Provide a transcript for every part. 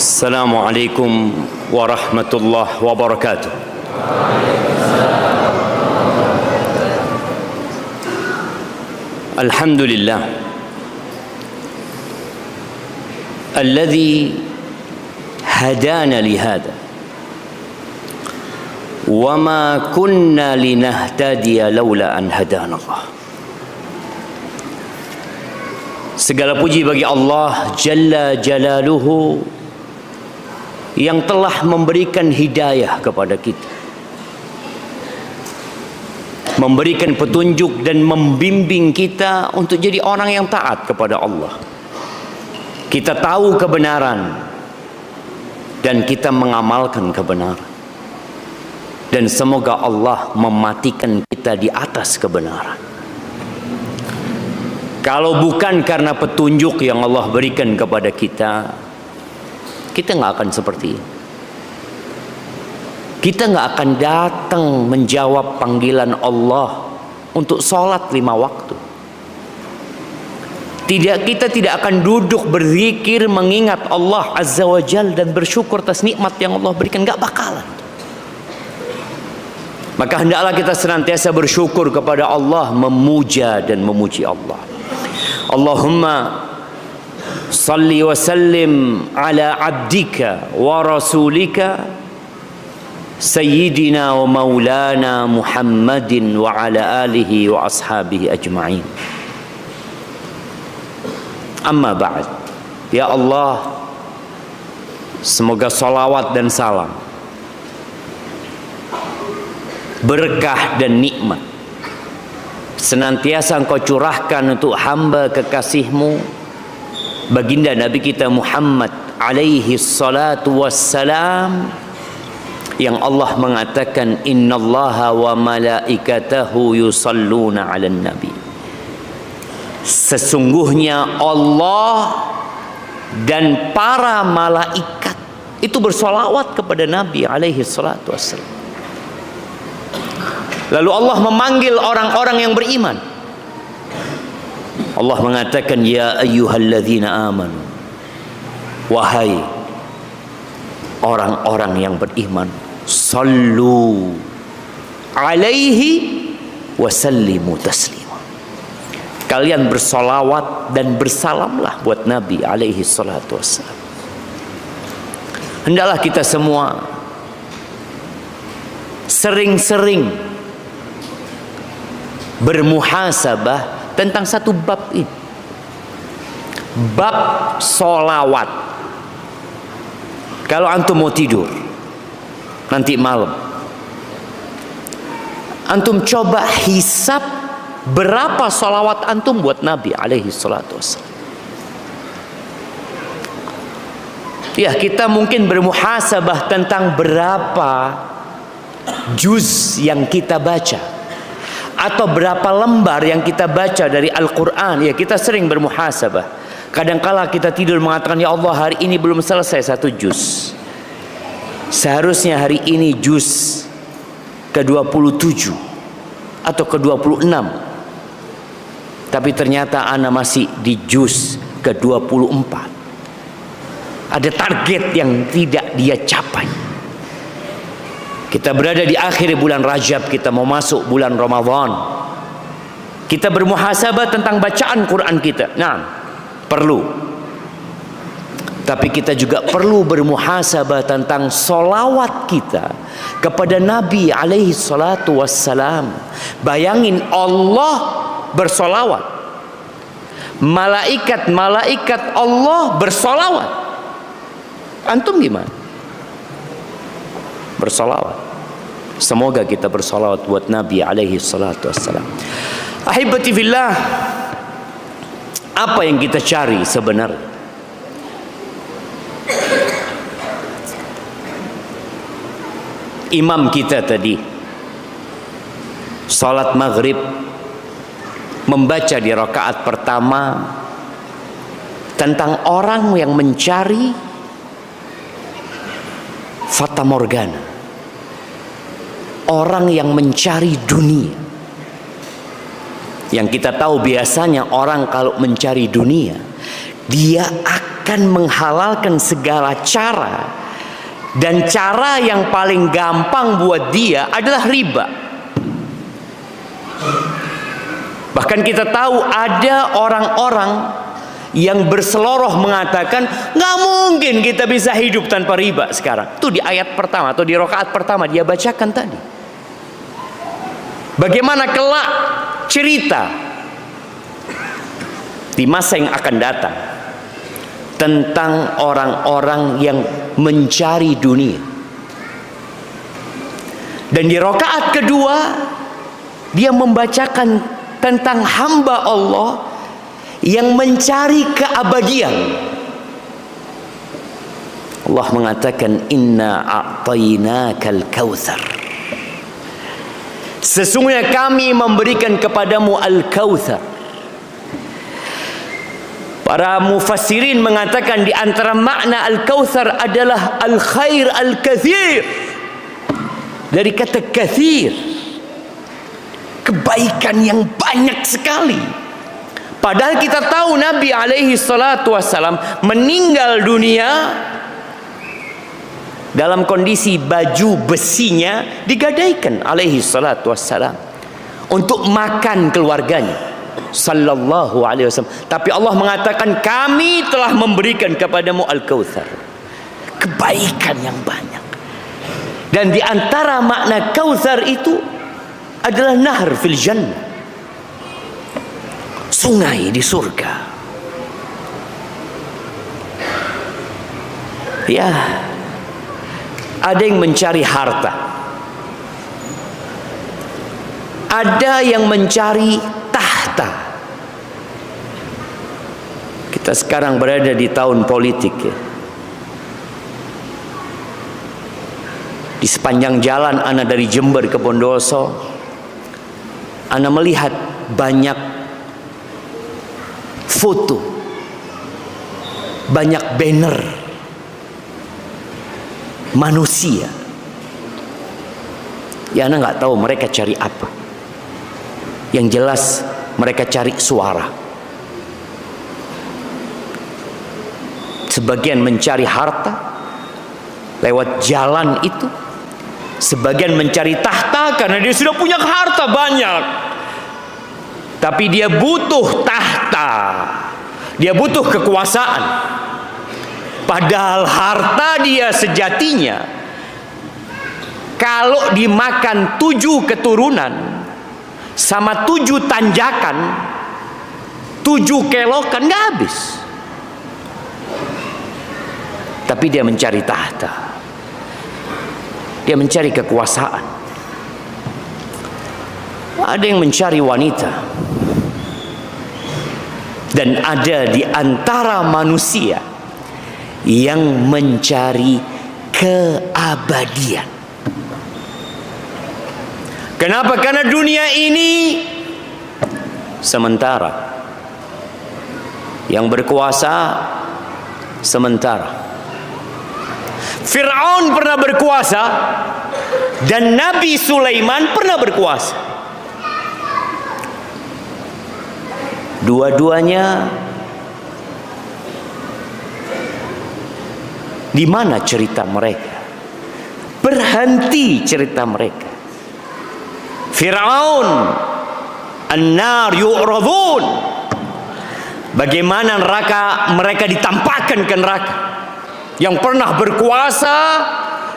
Assalamualaikum warahmatullahi wabarakatuh. Alhamdulillah alladzi hadana lihada wa ma kunna linahtadiya laula an hadana Allah. Segala puji bagi Allah Jalla Jalaluhu yang telah memberikan hidayah kepada kita, memberikan petunjuk dan membimbing kita untuk jadi orang yang taat kepada Allah. Kita tahu kebenaran dan kita mengamalkan kebenaran, dan semoga Allah mematikan kita di atas kebenaran. Kalau bukan karena petunjuk yang Allah berikan kepada kita, kita nggak akan seperti ini. Kita nggak akan datang menjawab panggilan Allah untuk sholat 5 waktu. Kita tidak akan duduk berzikir mengingat Allah Azza wa Jal dan bersyukur atas nikmat yang Allah berikan. Nggak bakalan. Maka hendaklah kita senantiasa bersyukur kepada Allah, memuja dan memuji Allah. Allahumma salli wa sallim ala abdika wa rasulika Sayyidina wa maulana Muhammadin wa ala alihi wa ashabihi ajma'in. Amma ba'd. Ya Allah, semoga salawat dan salam, berkah dan nikmat senantiasa Engkau curahkan untuk hamba kekasih-Mu baginda Nabi kita Muhammad alaihi salatu wassalam, yang Allah mengatakan innallaha wa malaikatahu yusalluna 'alan nabi. Sesungguhnya Allah dan para malaikat itu bersolawat kepada Nabi alaihi salatu wassalam. Lalu Allah memanggil orang-orang yang beriman. Allah mengatakan ya ayyuhalladzina amanu, wahai orang-orang yang beriman, sallu alaihi wasallimu taslima. Kalian bersolawat dan bersalamlah buat Nabi alaihi salatu wassalam. Hendaklah kita semua sering-sering bermuhasabah tentang satu bab ini, bab solawat. Kalau antum mau tidur nanti malam, antum coba hisab berapa solawat antum buat Nabi alaihi salatu wassalam. Ya, kita mungkin bermuhasabah tentang berapa juz yang kita baca atau berapa lembar yang kita baca dari Al-Quran. Ya, kita sering bermuhasabah. Kadangkala kita tidur mengatakan, ya Allah, hari ini belum selesai 1 juz, seharusnya hari ini juz ke-27 atau ke-26, tapi ternyata ana masih di juz ke-24. Ada target yang tidak dia capai. Kita berada di akhir bulan Rajab, kita mau masuk bulan Ramadan. Kita bermuhasabah tentang bacaan Quran kita. Nah, perlu. Tapi kita juga perlu bermuhasabah tentang solawat kita kepada Nabi alaihi salatu wassalam. Bayangin, Allah bersolawat, malaikat Allah bersolawat. Antum gimana? Bersolawat. Semoga kita bersolawat buat Nabi alaihi salatu wassalam. Ahibati fillah, apa yang kita cari sebenarnya? Imam kita tadi salat maghrib membaca di rakaat pertama tentang orang yang mencari fata morgana, orang yang mencari dunia. Yang kita tahu biasanya orang kalau mencari dunia, dia akan akan menghalalkan segala cara, dan cara yang paling gampang buat dia adalah riba. Bahkan kita tahu ada orang-orang yang berseloroh mengatakan nggak mungkin kita bisa hidup tanpa riba sekarang. Itu di ayat pertama atau di rakaat pertama dia bacakan tadi. Bagaimana kelak cerita di masa yang akan datang tentang orang-orang yang mencari dunia. Dan di rakaat kedua dia membacakan tentang hamba Allah yang mencari keabadian. Allah mengatakan inna a'tainakal kautsar. Sesungguhnya kami memberikan kepadamu al-kautsar. Para mufassirin mengatakan di antara makna al-kautsar adalah al-khair al-katsir. Dari kata katsir, kebaikan yang banyak sekali. Padahal kita tahu Nabi alaihi salatu wassalam meninggal dunia dalam kondisi baju besinya digadaikan alaihi salatu wassalam untuk makan keluarganya sallallahu alaihi wasallam. Tapi Allah mengatakan kami telah memberikan kepadamu al-kautsar, kebaikan yang banyak. Dan di antara makna kautsar itu adalah nahar fil jannah, sungai di surga. Ya, ada yang mencari harta, ada yang mencari tahta. Kita sekarang berada di tahun politik ya. Di sepanjang jalan ana dari Jember ke Bondoso, ana melihat banyak foto, banyak banner manusia. Ya ana nggak tahu mereka cari apa. Yang jelas mereka cari suara. Sebagian mencari harta lewat jalan itu, sebagian mencari tahta karena dia sudah punya harta banyak, tapi dia butuh tahta, dia butuh kekuasaan. Padahal harta dia sejatinya kalau dimakan 7 keturunan sama 7 tanjakan, 7 kelokan nggak habis. Tapi dia mencari tahta, dia mencari kekuasaan. Ada yang mencari wanita, dan ada di antara manusia yang mencari keabadian. Kenapa? Karena dunia ini sementara, yang berkuasa sementara. Fir'aun pernah berkuasa dan Nabi Sulaiman pernah berkuasa. Dua-duanya di mana cerita mereka? Berhenti cerita mereka. Fir'aun an-nar yu'radun, bagaimana neraka mereka ditampakkan ke neraka. Yang pernah berkuasa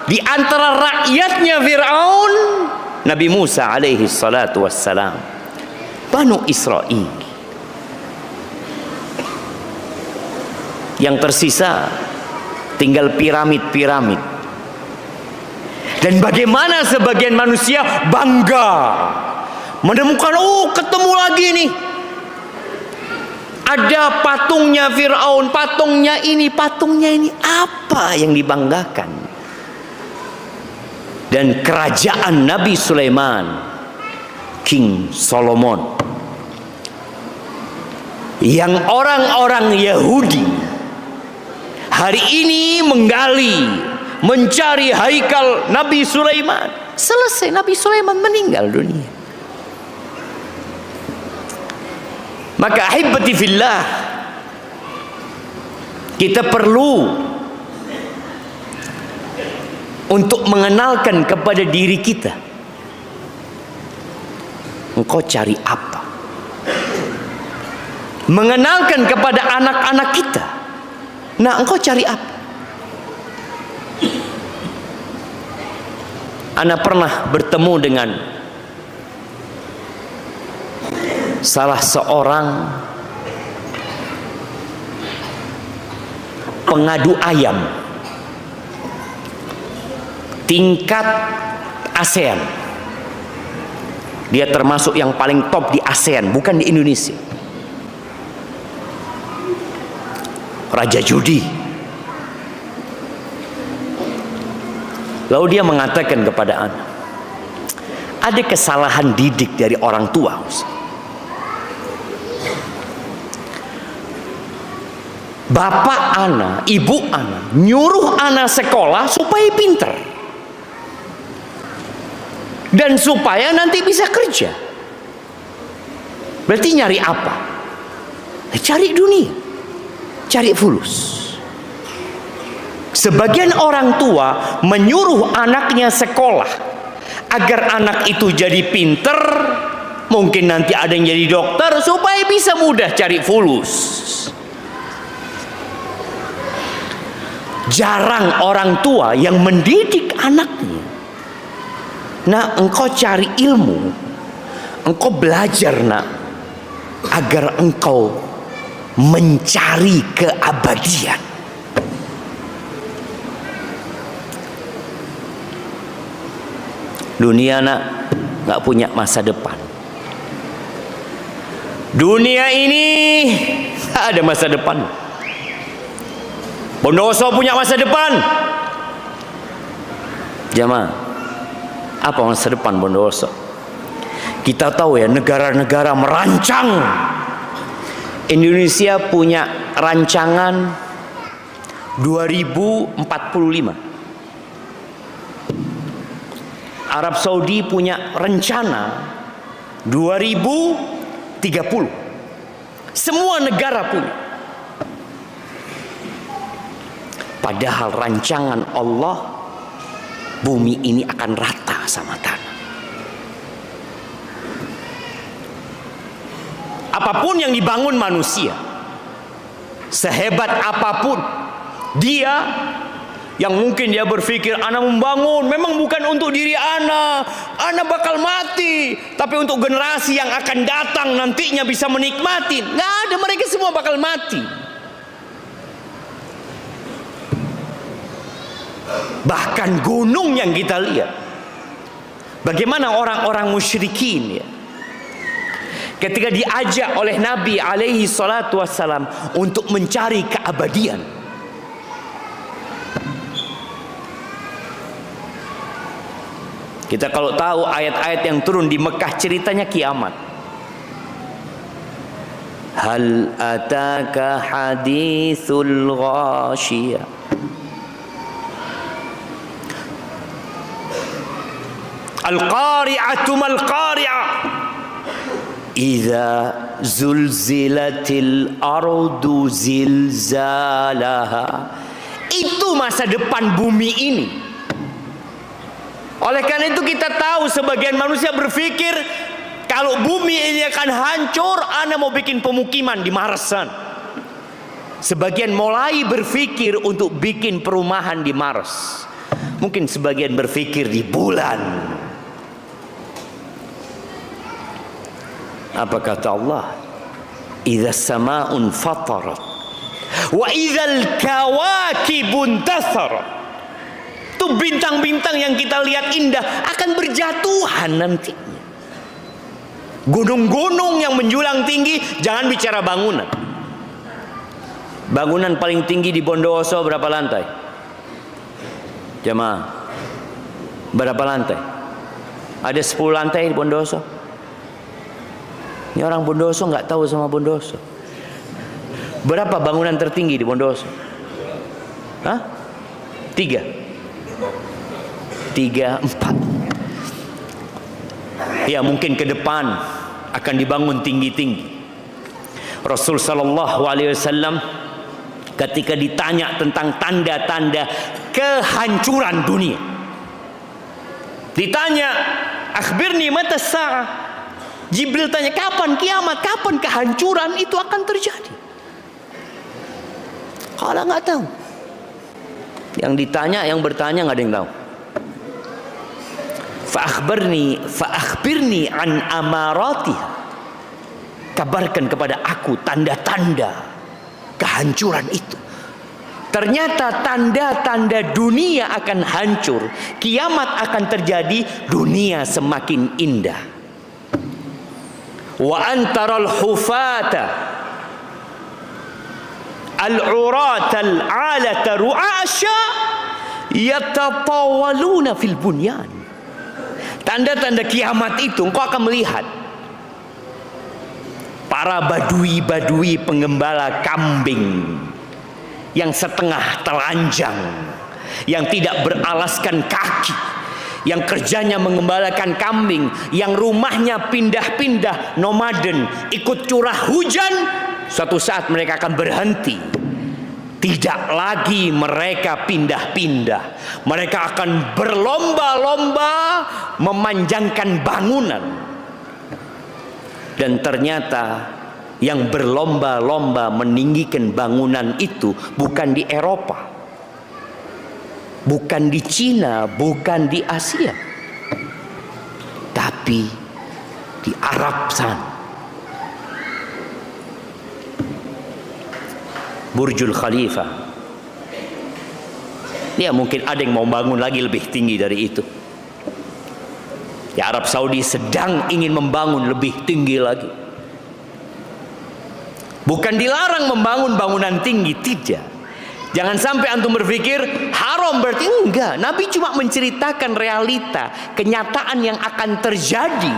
di antara rakyatnya Fir'aun, Nabi Musa alaihi salatu wassalam, Banu Israel. Yang tersisa tinggal piramid-piramid. Dan bagaimana sebagian manusia bangga menemukan, oh ketemu lagi nih, ada patungnya Fir'aun, patungnya ini. Apa yang dibanggakan? Dan kerajaan Nabi Sulaiman, King Solomon, yang orang-orang Yahudi hari ini menggali, mencari haikal Nabi Sulaiman. Selesai, Nabi Sulaiman meninggal dunia. Maka ahibati fillah, Kita perlu untuk mengenalkan kepada diri kita, engkau cari apa? Mengenalkan kepada anak-anak kita, nah engkau cari apa? Ana pernah bertemu dengan salah seorang pengadu ayam tingkat ASEAN. Dia termasuk yang paling top di ASEAN, bukan di Indonesia. Raja judi. Lalu dia mengatakan kepada anak, ada kesalahan didik dari orang tua. Bapak ana, ibu ana nyuruh ana sekolah supaya pinter dan supaya nanti bisa kerja. Berarti nyari apa? Cari dunia, cari fulus. Sebagian orang tua menyuruh anaknya sekolah agar anak itu jadi pinter, mungkin nanti ada yang jadi dokter supaya bisa mudah cari fulus. Jarang orang tua yang mendidik anaknya. Nah, engkau cari ilmu, engkau belajar nak, agar engkau mencari keabadian. Dunia nak nggak punya masa depan. Dunia ini nggak ada masa depan. Bondowoso punya masa depan. Jamaah, apa masa depan Bondowoso? Kita tahu ya, negara-negara merancang. Indonesia punya rancangan 2045. Arab Saudi punya rencana 2030. Semua negara punya. Padahal rancangan Allah, bumi ini akan rata sama tanah. Apapun yang dibangun manusia, sehebat apapun dia, yang mungkin dia berpikir ana membangun memang bukan untuk diri ana bakal mati, tapi untuk generasi yang akan datang nantinya bisa menikmati. Nggak ada, mereka semua bakal mati. Bahkan gunung yang kita lihat, bagaimana orang-orang musyrikin ya, ketika diajak oleh Nabi alaihi salatu wassalam untuk mencari keabadian, kita kalau tahu ayat-ayat yang turun di Mekah ceritanya kiamat. Hal ataka hadithul ghashiyah. Al-qari'atu mal-qari'ah. Idza zulzilatil ardu zilzalaha. Itu masa depan bumi ini. Oleh karena itu kita tahu sebagian manusia berpikir kalau bumi ini akan hancur, ana mau bikin pemukiman di Marsan. Sebagian mulai berpikir untuk bikin perumahan di Mars. Mungkin sebagian berpikir di bulan. Apa kata Allah? Idza sama'un fatarat wa idzal kawakibun tasarat. Itu bintang-bintang yang kita lihat indah akan berjatuhan nantinya. Gunung-gunung yang menjulang tinggi, jangan bicara bangunan. Bangunan paling tinggi di Bondowoso berapa lantai? Jemaah, berapa lantai? Ada 10 lantai di Bondowoso. Ini orang Bondowoso nggak tahu sama Bondowoso. Berapa bangunan tertinggi di Bondowoso? Hah? 3, 4. Ya mungkin ke depan akan dibangun tinggi-tinggi. Rasul sallallahu alaihi wasallam ketika ditanya tentang tanda-tanda kehancuran dunia. Ditanya, akhbirni mata sa'ah. Jibril tanya, kapan kiamat, kapan kehancuran itu akan terjadi? Kalau nggak tahu. Yang ditanya, yang bertanya nggak ada yang tahu. Fa'akhbirni an amaratiha. Kabarkan kepada aku tanda-tanda kehancuran itu. Ternyata tanda-tanda dunia akan hancur, kiamat akan terjadi, dunia semakin indah. Wa antaral hufata al-urata al-alata ru'asha yatatawaluna fil bunyan. Tanda-tanda kiamat itu engkau akan melihat para badui-badui penggembala kambing yang setengah telanjang, yang tidak beralaskan kaki, yang kerjanya mengembalakan kambing, yang rumahnya pindah-pindah, nomaden, ikut curah hujan. Suatu saat mereka akan berhenti. Tidak lagi mereka pindah-pindah. Mereka akan berlomba-lomba memanjangkan bangunan. Dan ternyata yang berlomba-lomba meninggikan bangunan itu bukan di Eropa, bukan di Cina, bukan di Asia, tapi di Arab sana. Burjul Khalifah. Ya, mungkin ada yang mau bangun lagi lebih tinggi dari itu. Di Arab Saudi sedang ingin membangun lebih tinggi lagi. Bukan dilarang membangun bangunan tinggi, tidak. Jangan sampai antum berpikir haram berarti enggak. Nabi cuma menceritakan realita, kenyataan yang akan terjadi,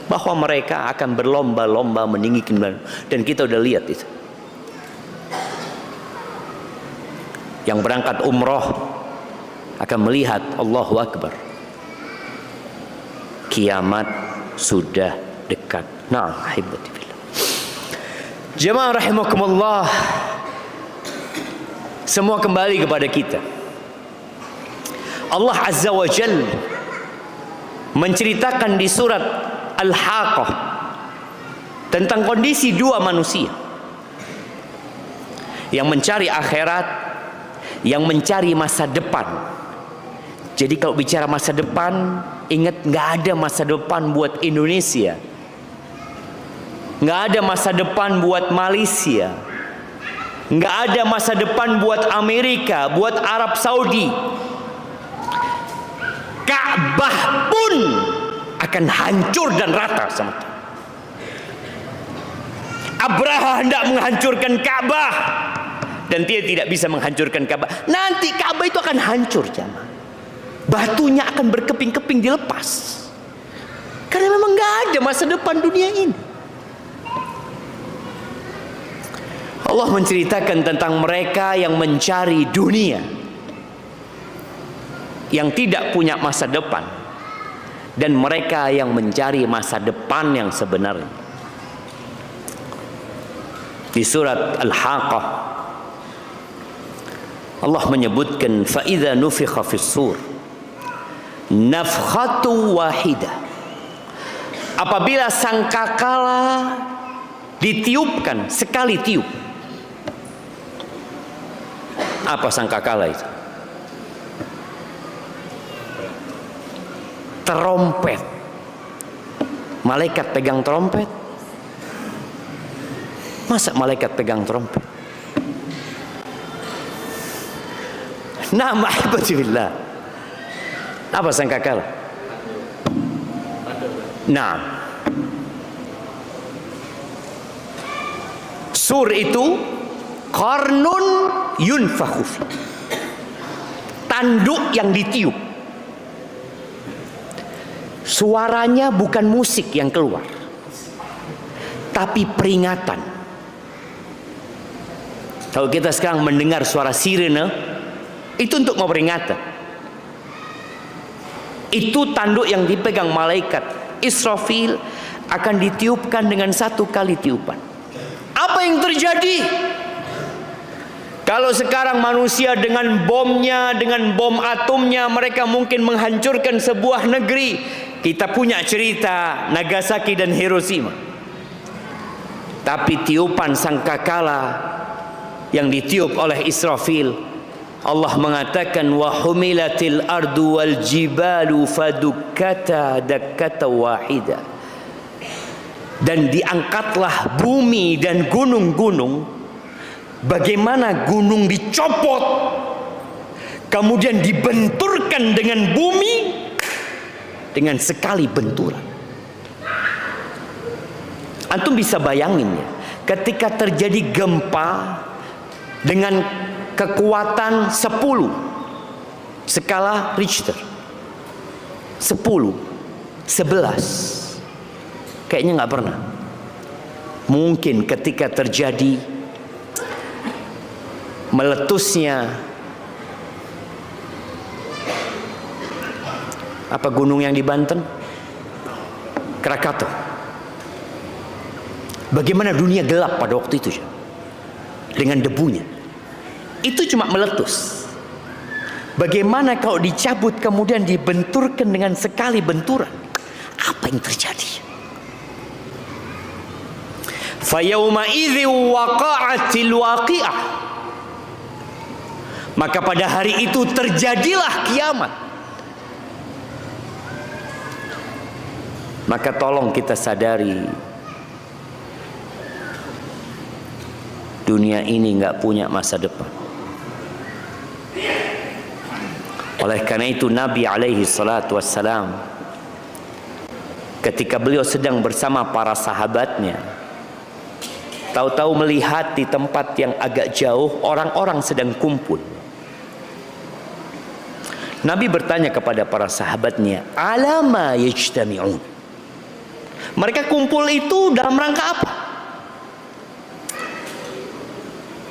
bahwa mereka akan berlomba-lomba meninggikan bangunan. Dan kita udah lihat itu. Yang berangkat umroh akan melihat Allahu Akbar, kiamat sudah dekat. Nah, hibati billah. Jemaah rahimakumullah, semua kembali kepada kita. Allah Azza wa Jalla menceritakan di surat Al-Haqqah tentang kondisi dua manusia yang mencari akhirat, yang mencari masa depan. Jadi kalau bicara masa depan, ingat nggak ada masa depan buat Indonesia, nggak ada masa depan buat Malaysia, nggak ada masa depan buat Amerika, buat Arab Saudi. Ka'bah pun akan hancur dan rata sama itu. Abraha hendak menghancurkan Ka'bah dan dia tidak bisa menghancurkan Ka'bah. Nanti Ka'bah itu akan hancur, jamaah. Batunya akan berkeping-keping dilepas. Karena memang nggak ada masa depan dunia ini. Allah menceritakan tentang mereka yang mencari dunia, yang tidak punya masa depan, dan mereka yang mencari masa depan yang sebenarnya. Di surat Al-Haqqah Allah menyebutkan, fa idza nufikha fis sur nafkhatu wahidah. Apabila sangkakala ditiupkan sekali tiup. Apa sangkakala itu? Trompet. Malaikat pegang trompet? Masa malaikat pegang trompet? Nah, ma'ibadillah. Apa sangkakala? Nah, sur itu qarnun yunfakhu fi, tanduk yang ditiup. Suaranya bukan musik yang keluar, tapi peringatan. Kalau kita sekarang mendengar suara sirene, itu untuk memperingatkan. Itu tanduk yang dipegang malaikat Israfil akan ditiupkan dengan satu kali tiupan. Apa yang terjadi? Kalau sekarang manusia dengan bomnya, dengan bom atomnya, mereka mungkin menghancurkan sebuah negeri. Kita punya cerita Nagasaki dan Hiroshima. Tapi tiupan sangkakala yang ditiup oleh Israfil, Allah mengatakan wa humilatil ardu wal jibalu fadukkata dakkata wahida. Dan diangkatlah bumi dan gunung-gunung. Bagaimana gunung dicopot, kemudian dibenturkan dengan bumi dengan sekali benturan. Antum bisa bayangin ya, ketika terjadi gempa dengan kekuatan 10 skala Richter, 10, 11, kayaknya nggak pernah. Mungkin ketika terjadi meletusnya apa gunung yang di Banten, Krakatau, bagaimana dunia gelap pada waktu itu dengan debunya. Itu cuma meletus. Bagaimana kalau dicabut kemudian dibenturkan dengan sekali benturan, apa yang terjadi? Fa yauma idzi waqa'atil waqi'ah. Maka pada hari itu terjadilah kiamat. Maka tolong kita sadari, dunia ini nggak punya masa depan. Oleh karena itu Nabi alaihi salatu wassalam, ketika beliau sedang bersama para sahabatnya, tahu-tahu melihat di tempat yang agak jauh orang-orang sedang kumpul. Nabi bertanya kepada para sahabatnya, alama yajtami'un. Mereka kumpul itu dalam rangka apa?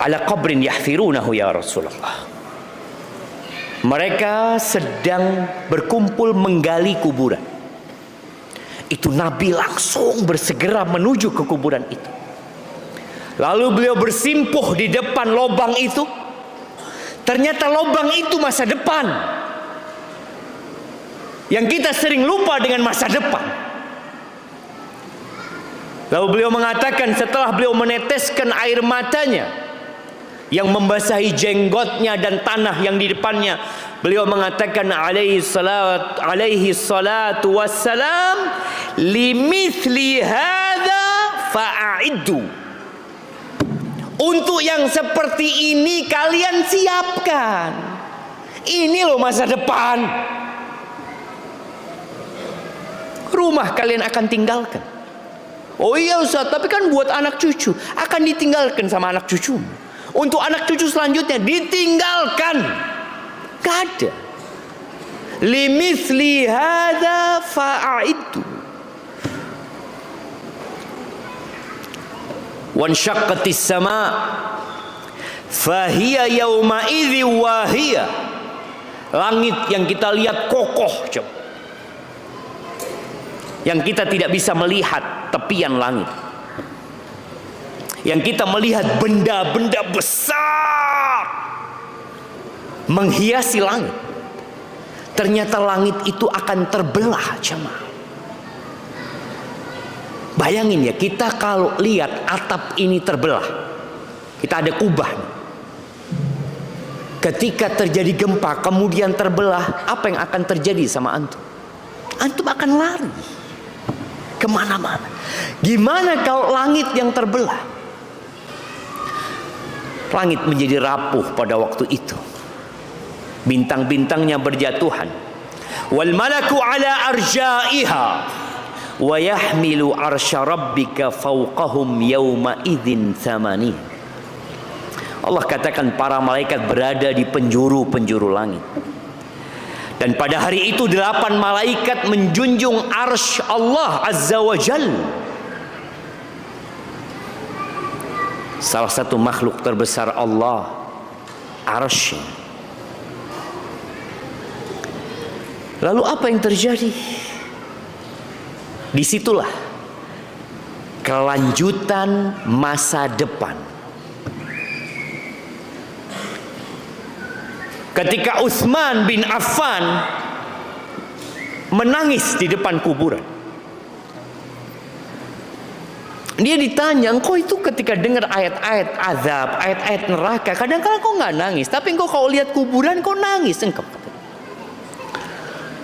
Ala qabrin yahfirunahu ya Rasulullah. Mereka sedang berkumpul menggali kuburan. Itu Nabi langsung bersegera menuju ke kuburan itu. Lalu beliau bersimpuh di depan lubang itu. Ternyata lubang itu masa depan. Yang kita sering lupa dengan masa depan. Lalu beliau mengatakan setelah beliau meneteskan air matanya yang membasahi jenggotnya dan tanah yang di depannya, beliau mengatakan alaihi salatu wassalam, limithli hadza fa'iddu. Untuk yang seperti ini kalian siapkan. Ini loh masa depan. Rumah kalian akan tinggalkan. Oh iya Ustaz, tapi kan buat anak cucu. Akan ditinggalkan sama anak cucu. Untuk anak cucu selanjutnya ditinggalkan. Gak ada. Limithli hadza fa'iddu. Wanshaqqatis sama fahiya yauma idzi wahiya. Langit yang kita lihat kokoh, yang kita tidak bisa melihat tepian langit, yang kita melihat benda-benda besar menghiasi langit. Ternyata langit itu akan terbelah, jemaah. Bayangin ya, kita kalau lihat atap ini terbelah, kita ada kubah. Ketika terjadi gempa kemudian terbelah, apa yang akan terjadi sama antum? Antum akan lari kemana-mana. Gimana kalau langit yang terbelah? Langit menjadi rapuh pada waktu itu. Bintang-bintangnya berjatuhan. Wal malaku ala arjaiha wa yahmilu arsya rabbika fawqahum yawma idzin thamani. Allah katakan para malaikat berada di penjuru-penjuru langit. Dan pada hari itu 8 malaikat menjunjung arsy Allah Azza wa Jal. Salah satu makhluk terbesar Allah, arsy. Lalu apa yang terjadi? Disitulah kelanjutan masa depan. ketika Utsman bin Affan menangis di depan kuburan. Dia ditanya, engkau itu ketika dengar ayat-ayat azab, ayat-ayat neraka, kadang-kadang kau nggak nangis, tapi engkau kalau lihat kuburan kau nangis. Engkau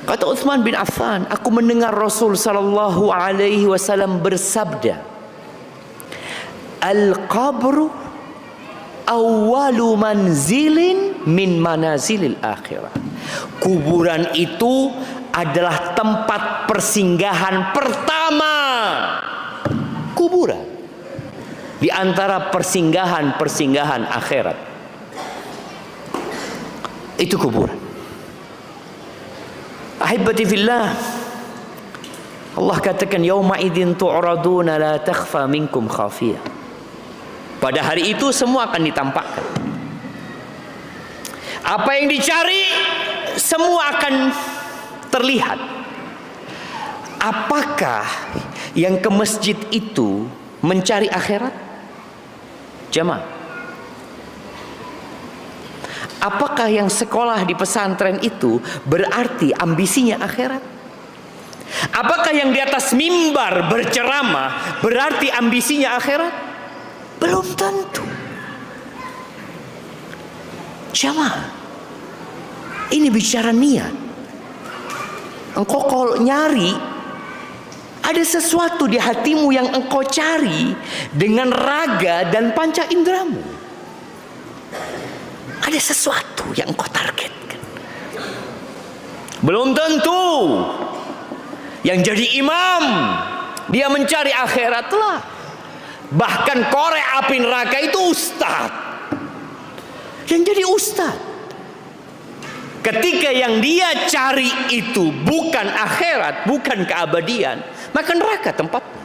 kata Utsman bin Affan, aku mendengar Rasul sallallahu alaihi wasallam bersabda, al-qabru awwalu manzilin min manazilil akhirah. Kuburan itu adalah tempat persinggahan pertama. Kuburan di antara persinggahan-persinggahan akhirat itu kuburan. Ahibati fillah, Allah katakan yauma idzin tu'raduna la takhfa minkum khafiyah. Pada hari itu semua akan ditampakkan. Apa yang dicari semua akan terlihat. Apakah yang ke masjid itu mencari akhirat? Jamaah, apakah yang sekolah di pesantren itu berarti ambisinya akhirat? Apakah yang di atas mimbar berceramah berarti ambisinya akhirat? Belum tentu. Jamaah, ini bicara niat. Engkau kalau nyari, ada sesuatu di hatimu yang engkau cari dengan raga dan panca indramu. Ada sesuatu yang engkau targetkan. Belum tentu yang jadi imam dia mencari akhirat lah. Bahkan korek api neraka itu ustaz. Yang jadi ustaz, ketika yang dia cari itu bukan akhirat, bukan keabadian, maka neraka tempatnya.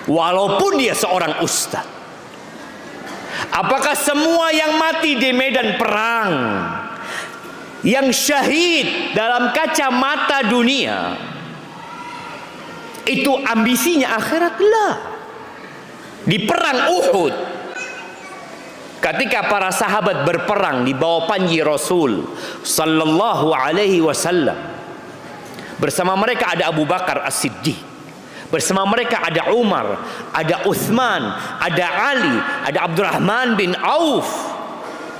Walaupun dia seorang ustaz. Apakah semua yang mati di medan perang, yang syahid dalam kacamata dunia, itu ambisinya akhirat? Lah. Di perang Uhud, ketika para sahabat berperang di bawah panji Rasul sallallahu alaihi wasallam, bersama mereka ada Abu Bakar As-Siddiq, bersama mereka ada Umar, ada Utsman, ada Ali, ada Abdurrahman bin Auf,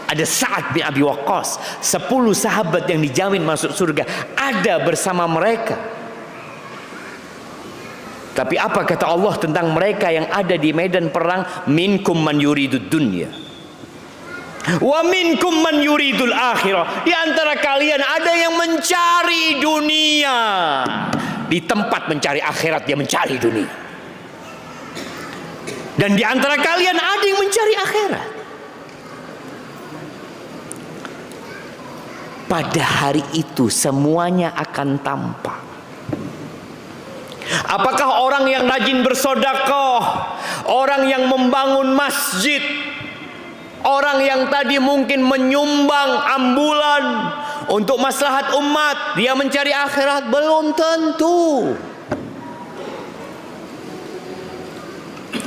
ada Sa'ad bin Abi Waqqas. 10 sahabat yang dijamin masuk surga ada bersama mereka. Tapi apa kata Allah tentang mereka yang ada di medan perang? Minkum man yuridud dunya wa minkum man yuridul akhirah. Di antara kalian ada yang mencari dunia, di tempat mencari akhirat dia mencari dunia. Dan di antara kalian ada yang mencari akhirat. Pada hari itu semuanya akan tampak. Apakah orang yang rajin bersedekah, orang yang membangun masjid, orang yang tadi mungkin menyumbang ambulan untuk maslahat umat, dia mencari akhirat? Belum tentu.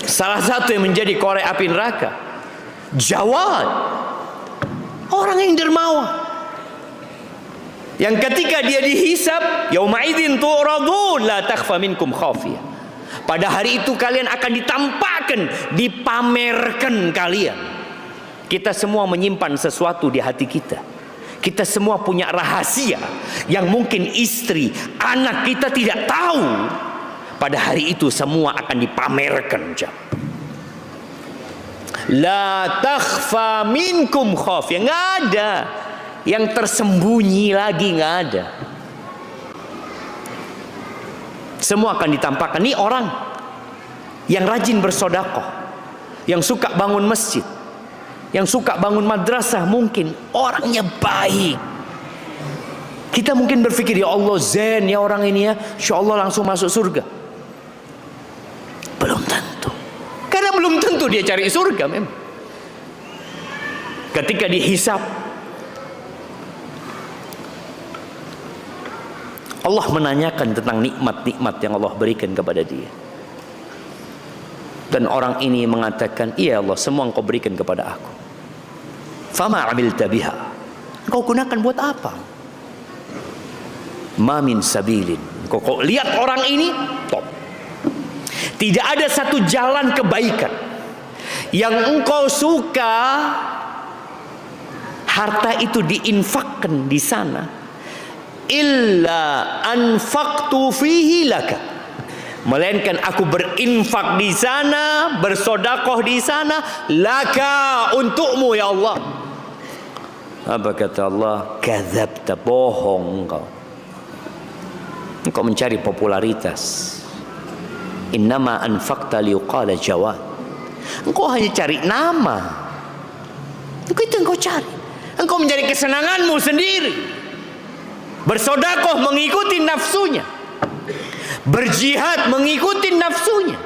Salah satu yang menjadi korek api neraka, Jawad, orang yang dermawan, yang ketika dia dihisab, yauma idzin tu'radun la takhfa minkum khafiyah. Pada hari itu kalian akan ditampakkan, dipamerkan kalian. Kita semua menyimpan sesuatu di hati kita. Kita semua punya rahasia yang mungkin istri, anak kita tidak tahu. Pada hari itu semua akan dipamerkan. La takhfa minkum khafiyah. Nggak ada yang tersembunyi lagi, nggak ada. Semua akan ditampakkan. Ini orang yang rajin bersedekah, yang suka bangun masjid, yang suka bangun madrasah, mungkin orangnya baik. Kita mungkin berpikir, ya Allah zen ya orang ini ya, insya Allah langsung masuk surga. Belum tentu. Karena belum tentu dia cari surga memang. Ketika dihisab, Allah menanyakan tentang nikmat-nikmat yang Allah berikan kepada dia. Dan orang ini mengatakan, iya Allah, semua Engkau berikan kepada aku. Fama amilta biha. Engkau gunakan buat apa? Ma min sabilin. Kau lihat orang ini, top. Tidak ada satu jalan kebaikan yang engkau suka harta itu diinfakkan di sana, illa anfaqtu fihi laka, melainkan aku berinfak di sana, bersodakoh di sana, laka, untukmu ya Allah. Apa kata Allah? Kadzabta, bohong engkau. Engkau mencari popularitas. Innama anfaqta liqala jawad. Engkau hanya cari nama. Itu engkau cari. Engkau mencari kesenanganmu sendiri. Bersodakoh mengikuti nafsunya. Berjihad mengikuti nafsunya.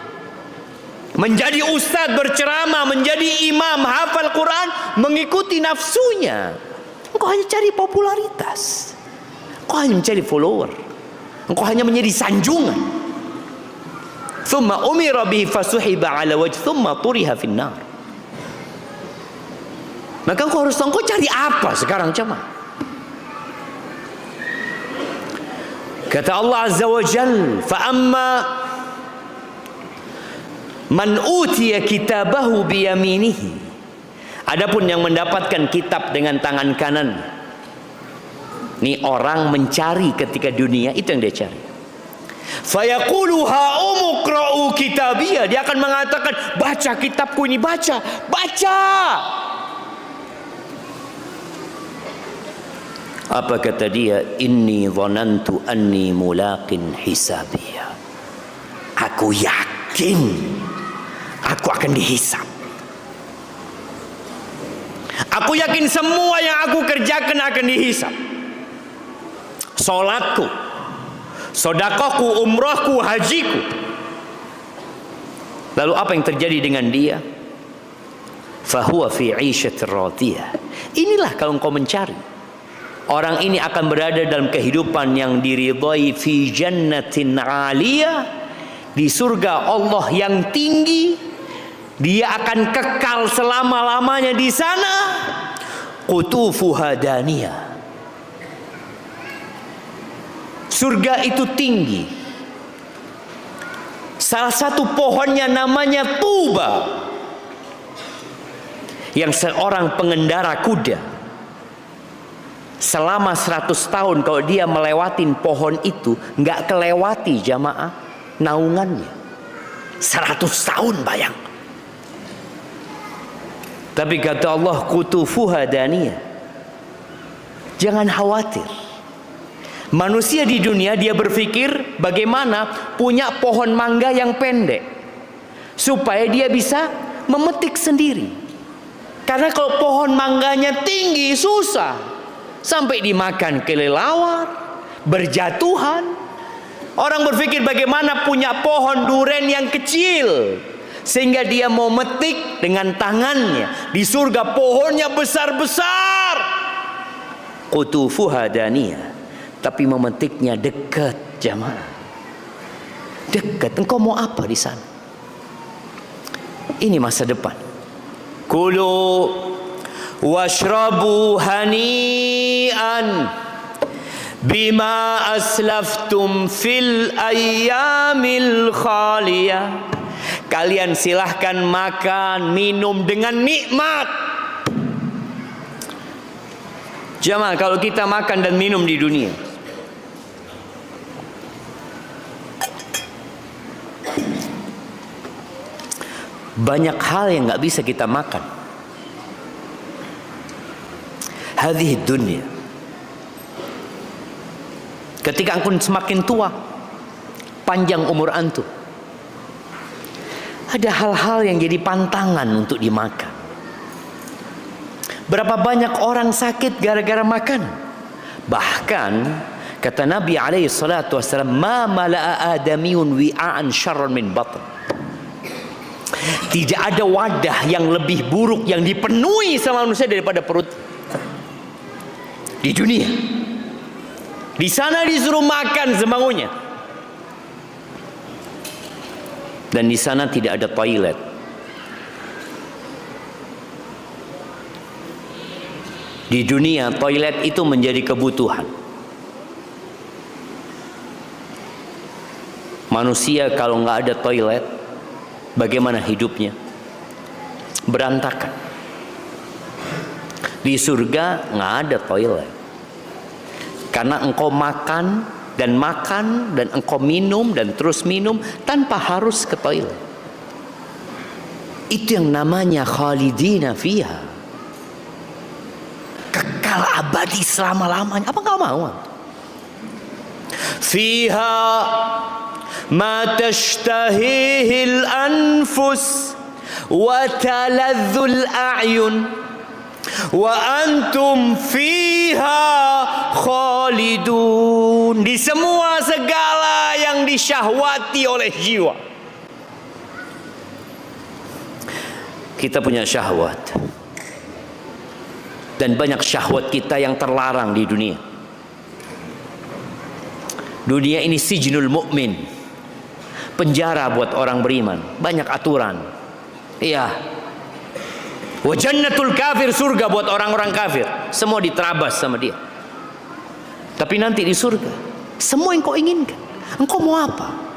Menjadi ustadz berceramah, menjadi imam hafal Quran mengikuti nafsunya. Engkau hanya cari popularitas. Engkau hanya mencari follower. Engkau hanya menjadi sanjungan. Thumma umira bihi fasuhiba ala wajh thumma turiha finnar. Maka engkau cari apa sekarang jemaah? Kata Allah Azza wa Jal, fa amma man utiya kitabahu biyaminihi, adapun yang mendapatkan kitab dengan tangan kanan. Ini orang mencari ketika dunia, itu yang dia cari. Fayaqulu ha'umuqra'u kitabiyah, dia akan mengatakan, baca kitabku ini, baca. Apa kata dia? Inni dhanantu anni mulaqin hisabiyah. Aku yakin aku akan dihisab. Aku yakin semua yang aku kerjakan akan dihisab. Salatku, sedekahku, umrahku, hajiku. Lalu apa yang terjadi dengan dia? Fahuwa fi 'ishatir radiyah. Inilah kalau engkau mencari, orang ini akan berada dalam kehidupan yang diridhai, fi jannatin 'aliyah, di surga Allah yang tinggi. Dia akan kekal selama-lamanya di sana. Qutufuha daniyah. Surga itu tinggi. Salah satu pohonnya namanya tuba, yang seorang pengendara kuda selama 100 tahun kalau dia melewatin pohon itu nggak kelewati jamaah naungannya. 100 tahun bayang. Tapi kata Allah, qutufuha daniyah. Jangan khawatir. Manusia di dunia dia berpikir bagaimana punya pohon mangga yang pendek supaya dia bisa memetik sendiri. Karena kalau pohon mangganya tinggi susah, sampai dimakan kelelawar, berjatuhan. Orang berpikir bagaimana punya pohon duren yang kecil sehingga dia mau metik dengan tangannya. Di surga pohonnya besar-besar. Qutufuha daniyah. Tapi memetiknya dekat jamaah. Dekat. Engkau mau apa di sana? Ini masa depan. Kulu washrabu hani'an bima aslaftum fil ayyamil khaliyah. Kalian silahkan makan, minum dengan nikmat. Jamaah, kalau kita makan dan minum di dunia, banyak hal yang nggak bisa kita makan. Hadhihi dunia. Ketika antum semakin tua, panjang umur antum, ada hal-hal yang jadi pantangan untuk dimakan. Berapa banyak orang sakit gara-gara makan. Bahkan kata Nabi alaihi salatu wasallam, ma mala'a adamiyun wi'an syarran min batn. Tidak ada wadah yang lebih buruk yang dipenuhi sama manusia daripada perut di dunia. Di sana disuruh makan semaunya. Dan di sana tidak ada toilet. Di dunia toilet itu menjadi kebutuhan. Manusia kalau nggak ada toilet, bagaimana hidupnya? Berantakan. Di surga nggak ada toilet, karena engkau makan dan engkau minum dan terus minum tanpa harus ke toilet. Itu yang namanya khalidina fiha, kekal abadi selama-lamanya. Apa nggak mau? Fiha ma tashtahihil anfus wa taladzul a'yun wa antum fiha khalidun. Di semua segala yang disyahwati oleh jiwa. Kita punya syahwat, dan banyak syahwat kita yang terlarang di dunia. Dunia ini sijnul mu'min, penjara buat orang beriman, banyak aturan. Iya. Wa jannatul kafir, surga buat orang-orang kafir, semua diterabas sama dia. Tapi nanti di surga semua yang kau inginkan. Engkau mau apa?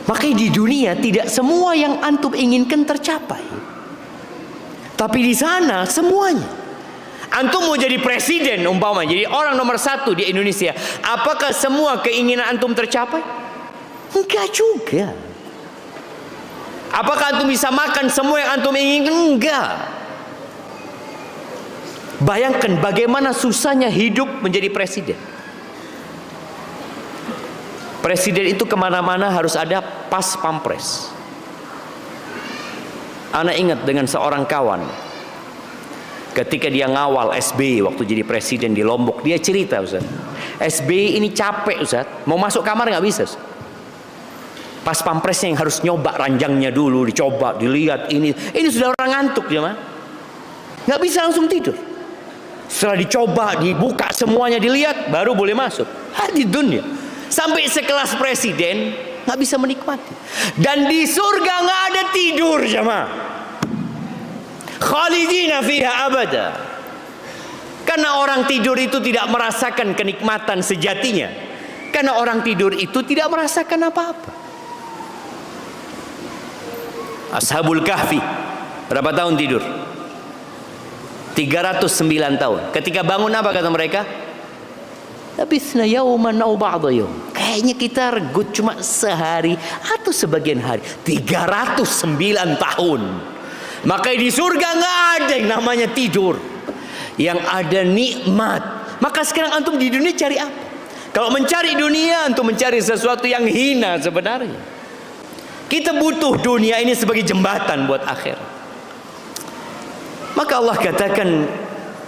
Makanya di dunia tidak semua yang antum inginkan tercapai. Tapi di sana semuanya. Antum mau jadi presiden umpama, jadi orang nomor 1 di Indonesia, apakah semua keinginan antum tercapai? Enggak juga. Apakah antum bisa makan semua yang antum inginkan? Enggak. Bayangkan bagaimana susahnya hidup menjadi presiden. Presiden itu kemana-mana harus ada pas pampres. Ana ingat dengan seorang kawan, ketika dia ngawal SBY waktu jadi presiden di Lombok, dia cerita, Ustaz, SBY ini capek, Ustaz, mau masuk kamar nggak bisa, Ustaz. Pas pampresnya yang harus nyoba ranjangnya dulu, dicoba, dilihat, ini sudah orang ngantuk dia mah, nggak bisa langsung tidur. Setelah dicoba, dibuka semuanya, dilihat, baru boleh masuk. Di dunia sampai sekelas presiden nggak bisa menikmati. Dan di surga nggak ada tidur, jemaah. Khalidina fiha abada. Karena orang tidur itu tidak merasakan kenikmatan sejatinya. Karena orang tidur itu tidak merasakan apa-apa. Ashabul Kahfi berapa tahun tidur? 309 tahun. Ketika bangun apa kata mereka? Labithna yawman aw ba'da yawm. Kayaknya kita regut cuma sehari atau sebagian hari. 309 tahun. Maka di surga nggak ada yang namanya tidur. Yang ada nikmat. Maka sekarang antum di dunia cari apa? Kalau mencari dunia, antum mencari sesuatu yang hina sebenarnya. Kita butuh dunia ini sebagai jembatan buat akhirat. Maka Allah katakan,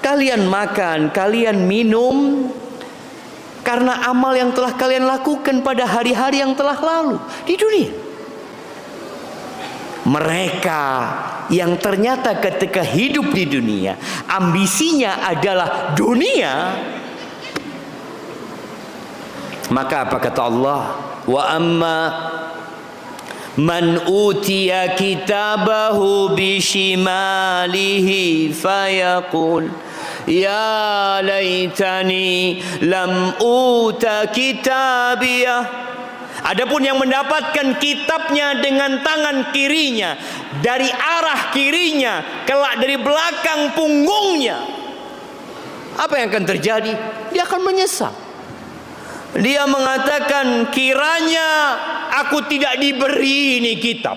kalian makan, kalian minum karena amal yang telah kalian lakukan pada hari-hari yang telah lalu di dunia. Mereka yang ternyata ketika hidup di dunia ambisinya adalah dunia, maka apa kata Allah? Wa amma man utiya kitabahu bishimalihi fayaqul ya laitani lam uta kitabiyah. Adapun yang mendapatkan kitabnya dengan tangan kirinya, dari arah kirinya, kelak dari belakang punggungnya, apa yang akan terjadi? Dia akan menyesal. Dia mengatakan, kiranya aku tidak diberi ini kitab.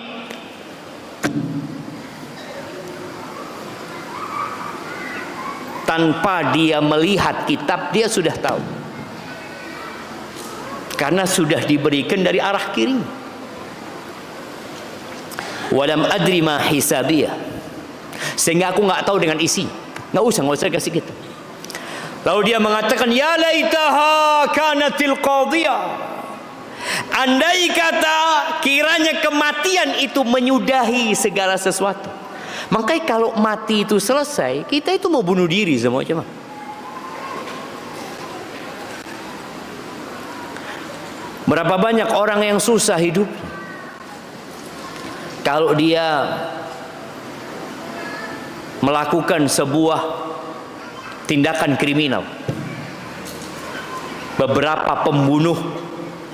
Tanpa dia melihat kitab, dia sudah tahu. Karena sudah diberikan dari arah kiri. Walam adri ma hisabiyah. Sehingga aku nggak tahu dengan isi. Nggak usah kasih kita. Lalu dia mengatakan, ya laitaha kanatil qadiyah. Andai kata kiranya kematian itu menyudahi segala sesuatu. Makanya kalau mati itu selesai, kita itu mau bunuh diri semua cuma. Berapa banyak orang yang susah hidup. melakukan sebuah tindakan kriminal. Beberapa pembunuh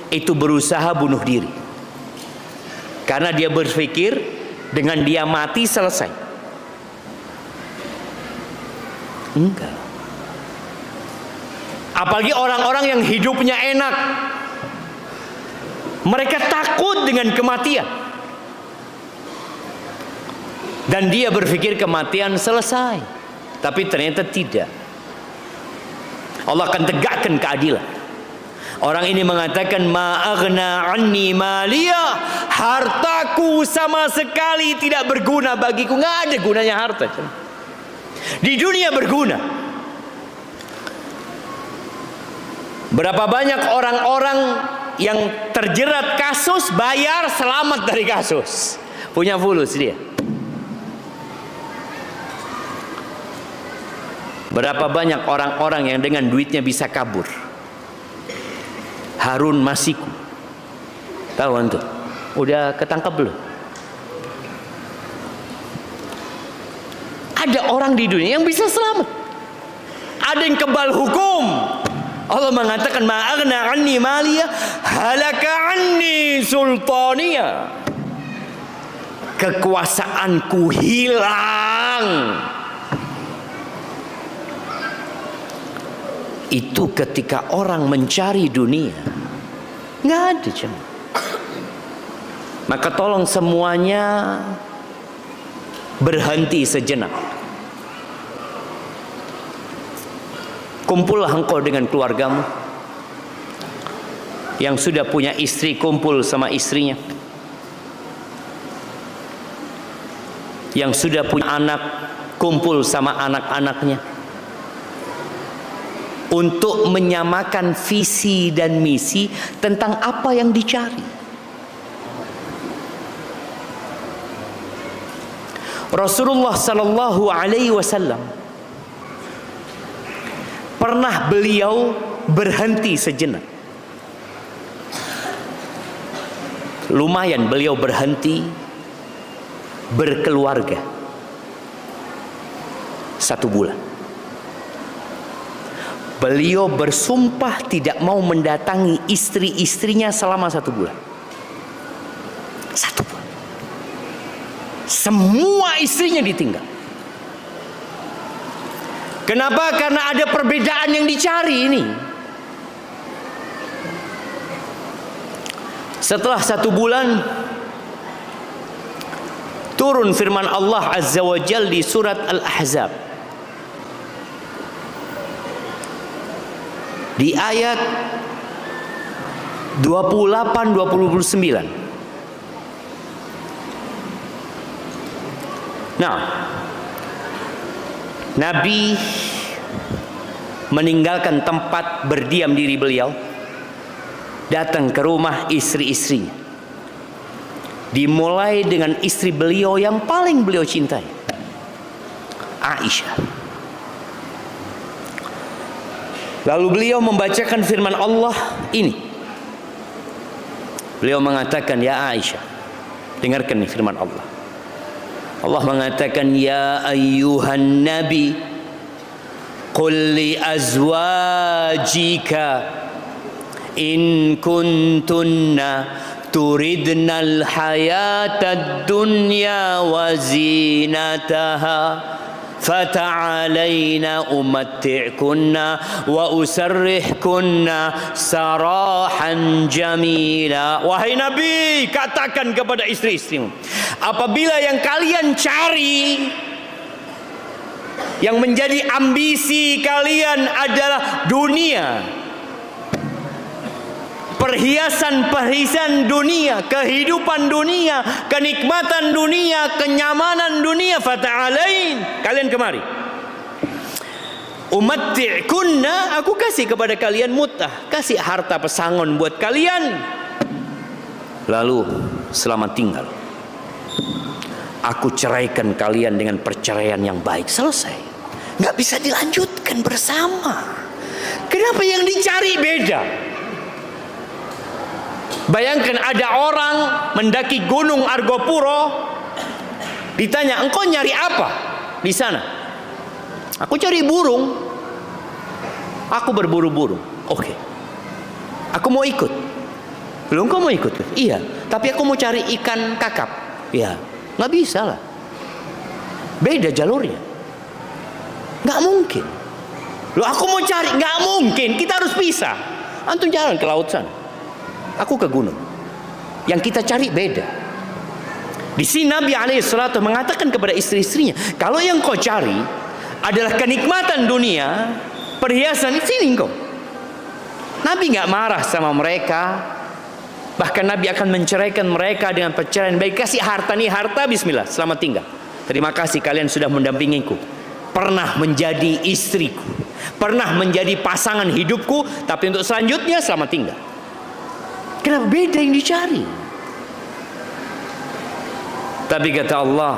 itu berusaha bunuh diri karena dia berpikir dengan dia mati selesai. Enggak. Apalagi orang-orang yang hidupnya enak, mereka takut dengan kematian, dan dia berpikir kematian selesai, tapi ternyata tidak. Allah akan tegakkan keadilan. Orang ini mengatakan, ma aghna anni maliya, hartaku sama sekali tidak berguna bagiku. Nggak ada gunanya harta. Di dunia berguna. Berapa banyak orang-orang yang terjerat kasus, bayar, selamat dari kasus, punya fulus dia. Berapa banyak orang-orang yang dengan duitnya bisa kabur. Harun Masiku, tahu antum? Udah ketangkap belum? Ada orang di dunia yang bisa selamat. Ada yang kebal hukum. Allah mengatakan, ma aghna anni maliya, halaka anni sultaniya. Kekuasaanku hilang. Itu ketika orang mencari dunia, nggak ada cuma. Maka tolong semuanya berhenti sejenak. Kumpullah engkau dengan keluargamu. Yang sudah punya istri, kumpul sama istrinya. Yang sudah punya anak, kumpul sama anak-anaknya, untuk menyamakan visi dan misi tentang apa yang dicari. Rasulullah sallallahu alaihi wasallam pernah beliau berhenti sejenak. Lumayan beliau berhenti berkeluarga 1 bulan. Beliau bersumpah tidak mau mendatangi istri-istrinya selama 1 bulan. 1 bulan. Semua istrinya ditinggal. Kenapa? Karena ada perbedaan yang dicari ini. Setelah 1 bulan, turun firman Allah Azza wa Jalla di surat Al-Ahzab. Di ayat 28-29. Nah, Nabi meninggalkan tempat berdiam diri beliau, datang ke rumah istri-istrinya. Dimulai dengan istri beliau yang paling beliau cintai, Aisyah. Lalu beliau membacakan firman Allah ini. Beliau mengatakan, ya Aisyah, dengarkan nih firman Allah. Allah mengatakan, ya ayyuhan nabi, qul li azwajika in kuntunna turidnal hayatad dunya wa zinataha fata'alaina umatti'kunna wa usarrihkunna sarahan jamila. Wahai Nabi, katakan kepada istri-istrimu, apabila yang kalian cari, yang menjadi ambisi kalian adalah dunia, perhiasan-perhiasan dunia, kehidupan dunia, kenikmatan dunia, kenyamanan dunia, fata'alain, kalian kemari. Umatti'kunna, aku kasih kepada kalian mut'ah, kasih harta pesangon buat kalian. Lalu selamat tinggal. Aku ceraikan kalian dengan perceraian yang baik. Selesai. Nggak bisa dilanjutkan bersama. Kenapa yang dicari beda? Bayangkan ada orang mendaki gunung Argopuro, ditanya, engkau nyari apa? di sana. Aku cari burung. Aku berburu burung. Oke. Aku mau ikut. Belum, kau mau ikut? Iya. Tapi aku mau cari ikan kakap. Ya, nggak bisa lah. Beda jalurnya. Nggak mungkin. Loh, aku mau cari, nggak mungkin. Kita harus pisah. Antum jalan ke laut sana. Aku ke gunung. Yang kita cari beda. Di sini Nabi alaihissalatu mengatakan kepada istri-istrinya, kalau yang kau cari adalah kenikmatan dunia, perhiasan, di sini kau. Nabi nggak marah sama mereka. Bahkan Nabi akan menceraikan mereka dengan perceraian baik. Kasih harta, nih harta, bismillah, selamat tinggal. Terima kasih kalian sudah mendampingiku. Pernah menjadi istriku, pernah menjadi pasangan hidupku, tapi untuk selanjutnya selamat tinggal. Kenapa beda yang dicari? Tapi kata Allah,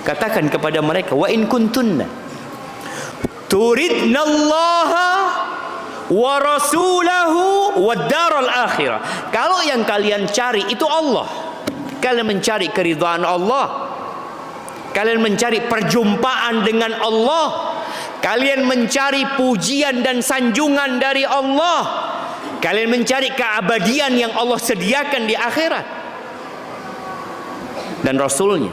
katakan kepada mereka, wa in kuntunna turidnallaha wa rasulahu wad daral akhirah. Kalau yang kalian cari itu Allah, kalian mencari keridhaan Allah, kalian mencari perjumpaan dengan Allah, kalian mencari pujian dan sanjungan dari Allah, kalian mencari keabadian yang Allah sediakan di akhirat dan Rasulnya,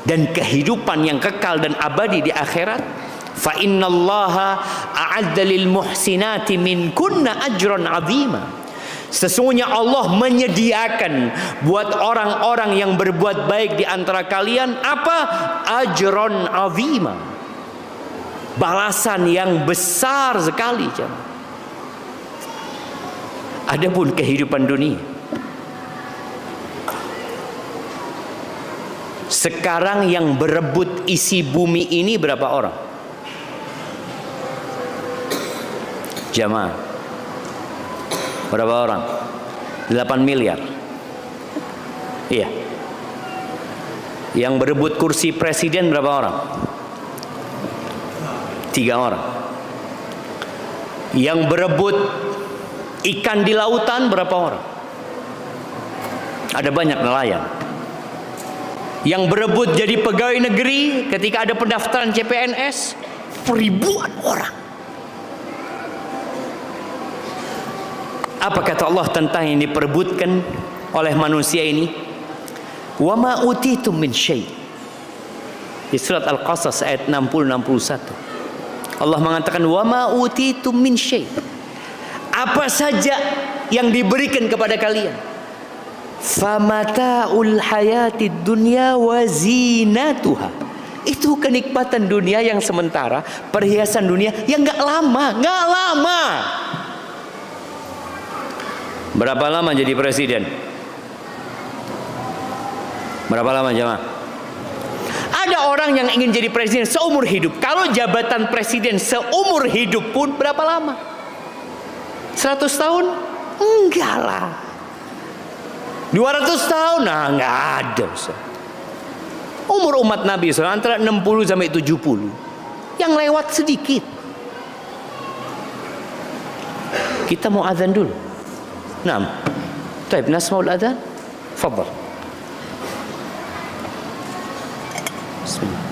dan kehidupan yang kekal dan abadi di akhirat, fa innallaha a'adda lil muhsinati minkunna ajran 'azima. Sesungguhnya Allah menyediakan buat orang-orang yang berbuat baik di antara kalian apa? Ajran 'azima. Balasan yang besar sekali, jemaah. Adapun kehidupan dunia, sekarang yang berebut isi bumi ini berapa orang? Jamaah, berapa orang? 8 miliar. Iya. Yang berebut kursi presiden berapa orang? 3 orang. Yang berebut ikan di lautan berapa orang? Ada banyak nelayan. Yang berebut jadi pegawai negeri ketika ada pendaftaran CPNS, ribuan orang. Apa kata Allah tentang yang diperebutkan oleh manusia ini? Wa ma utitum min syai'. Di surat Al-Qasas ayat 60-61. Allah mengatakan wa ma utitum min syai'. Apa saja yang diberikan kepada kalian, famata'ul hayatid dunya wa zinatuha. Itu kenikmatan dunia yang sementara, perhiasan dunia yang enggak lama. Berapa lama jadi presiden? Berapa lama, jemaah? Ada orang yang ingin jadi presiden seumur hidup. Kalau jabatan presiden seumur hidup pun berapa lama? 100 tahun? Enggak lah. 200 tahun? Nah, enggak ada. Umur umat Nabi SAW antara 60 sampai 70. Yang lewat sedikit. Kita mau azan dulu. Naam. Baik, nasma'ul azan. Fadhal. Bismillah.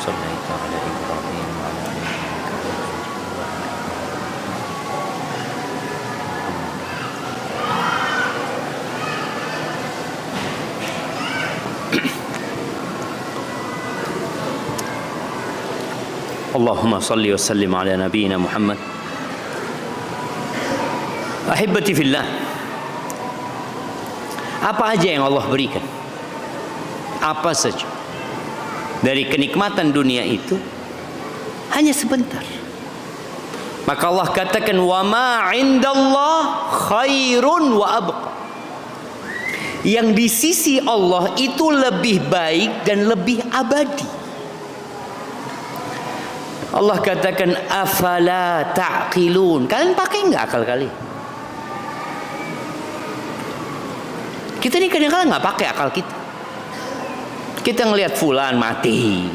صليت على إبراهيم وعلى آل إبراهيم. اللهم صل وسلم على نبينا محمد. Ahibati fillah, apa aja yang Allah berikan, apa saja dari kenikmatan dunia itu hanya sebentar. Maka Allah katakan wa ma indallah khairun wa abqa. Yang di sisi Allah itu lebih baik dan lebih abadi. Allah katakan afala ta'qilun. Kalian pakai enggak akal kalian? Kita ini kadang-kadang nggak pakai akal kita. Kita ngelihat fulan mati,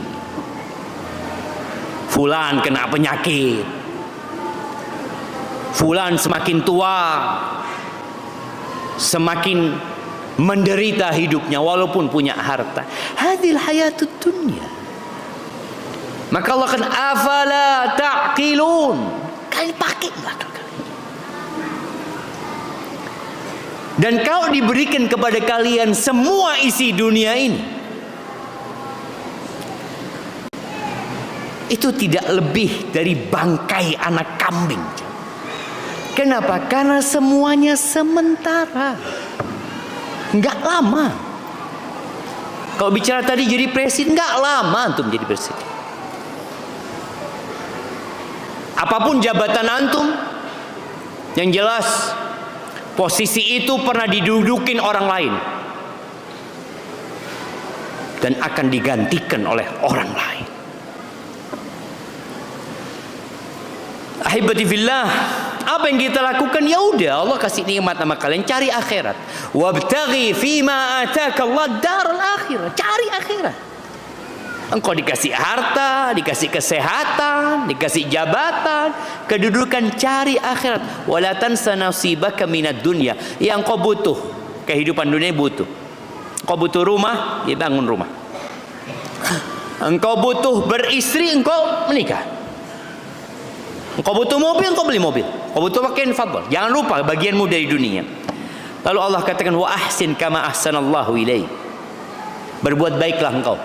fulan kena penyakit, fulan semakin tua, semakin menderita hidupnya walaupun punya harta. Hadil hayatud dunya. Maka Allah kan afala ta'qilun. Kalian pakai nggak akal kalian? Dan kalau diberikan kepada kalian semua isi dunia ini, itu tidak lebih dari bangkai anak kambing. Kenapa? Karena semuanya sementara, nggak lama. Kalau bicara tadi jadi presiden, nggak lama antum jadi presiden. Apapun jabatan antum, yang jelas posisi itu pernah didudukin orang lain dan akan digantikan oleh orang lain. Ahibati fillah, apa yang kita lakukan? Ya udah, Allah kasih nikmat sama kalian, cari akhirat. Wabtaghi fima ataka Allah daral akhirah, cari akhirat. Engkau dikasih harta, dikasih kesehatan, dikasih jabatan, kedudukan, cari akhirat. Wala tansa nasibaka minad dunya. Yang kau butuh, kehidupan dunia butuh. Engkau butuh rumah, ya bangun rumah. Engkau butuh beristri, engkau menikah. Engkau butuh mobil, engkau beli mobil. Engkau butuh pakaian, fadhal. Jangan lupa bagianmu dari dunia. Lalu Allah katakan wa ahsin kama ahsanallahu ilaik. Berbuat baiklah engkau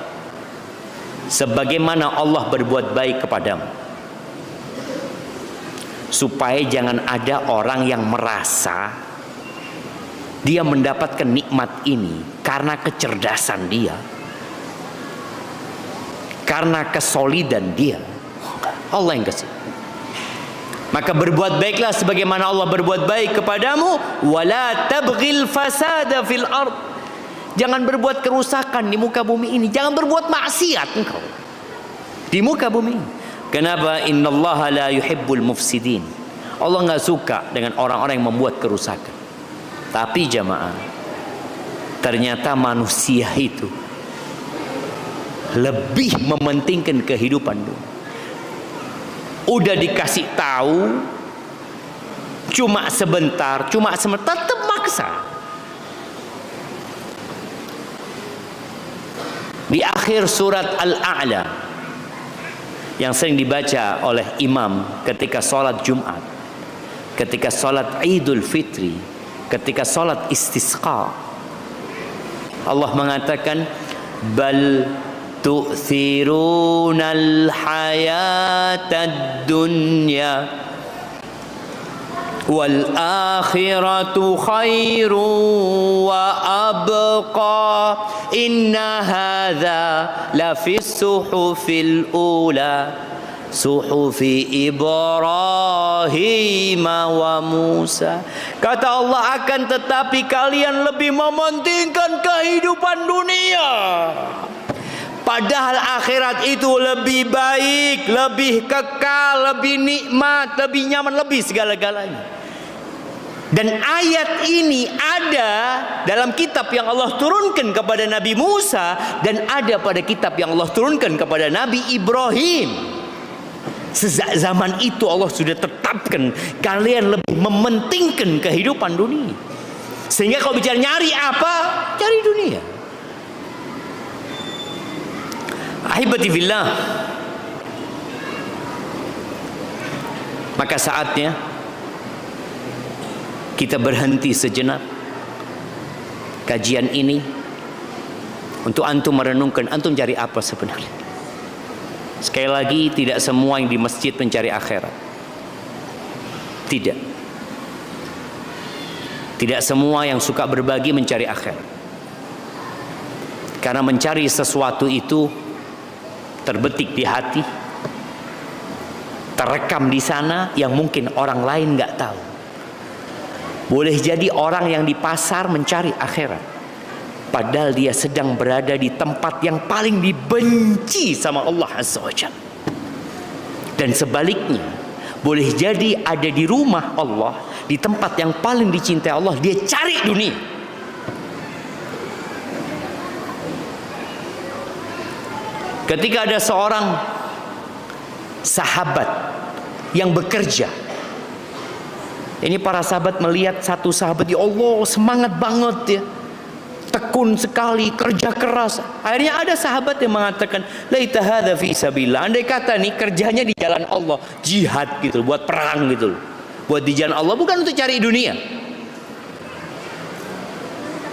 sebagaimana Allah berbuat baik kepadamu, supaya jangan ada orang yang merasa dia mendapatkan nikmat ini karena kecerdasan dia, karena kesolidan dia. Allah yang kasih. Maka berbuat baiklah sebagaimana Allah berbuat baik kepadamu. Wala tabghil fasada fil ard. Jangan berbuat kerusakan di muka bumi ini. Jangan berbuat maksiat engkau di muka bumi ini. Kenapa? Innallaha la yuhibbul mufsidin. Allah nggak suka dengan orang-orang yang membuat kerusakan. Tapi jamaah, ternyata manusia itu lebih mementingkan kehidupan dunia. Udah dikasih tahu cuma sebentar, tetap maksa. Di akhir surat Al-A'la yang sering dibaca oleh imam ketika sholat Jumat, ketika sholat Idul Fitri, ketika sholat istisqa, Allah mengatakan bal tu'thirunal hayatad dunya wal akhiratu khairu wa abqa inna hadza la fis suhufil ula suhufi Ibrahim wa Musa. Kata Allah, akan tetapi kalian lebih mementingkan kehidupan dunia, padahal akhirat itu lebih baik, lebih kekal, lebih nikmat, lebih nyaman, lebih segala-galanya. Dan ayat ini ada dalam kitab yang Allah turunkan kepada Nabi Musa, dan ada pada kitab yang Allah turunkan kepada Nabi Ibrahim. Sejak zaman itu Allah sudah tetapkan kalian lebih mementingkan kehidupan dunia. Sehingga kalau bicara nyari apa? Cari dunia. Ahibati fillah, maka saatnya kita berhenti sejenak kajian ini untuk antum merenungkan, antum cari apa sebenarnya. Sekali lagi, tidak semua yang di masjid mencari akhirat. Tidak semua yang suka berbagi mencari akhirat. Karena mencari sesuatu itu terbetik di hati, terekam di sana yang mungkin orang lain nggak tahu. Boleh jadi orang yang di pasar mencari akhirat, padahal dia sedang berada di tempat yang paling dibenci sama Allah Azza wa Jalla. Dan sebaliknya, boleh jadi ada di rumah Allah, di tempat yang paling dicintai Allah, dia cari dunia. Ketika ada seorang sahabat yang bekerja, ini para sahabat melihat satu sahabat, ya Allah semangat banget ya, tekun sekali, kerja keras. Akhirnya ada sahabat yang mengatakan, laita hadza fi sabilillah. Andai kata nih kerjanya di jalan Allah, jihad gitu, buat perang gitu, buat di jalan Allah, bukan untuk cari dunia.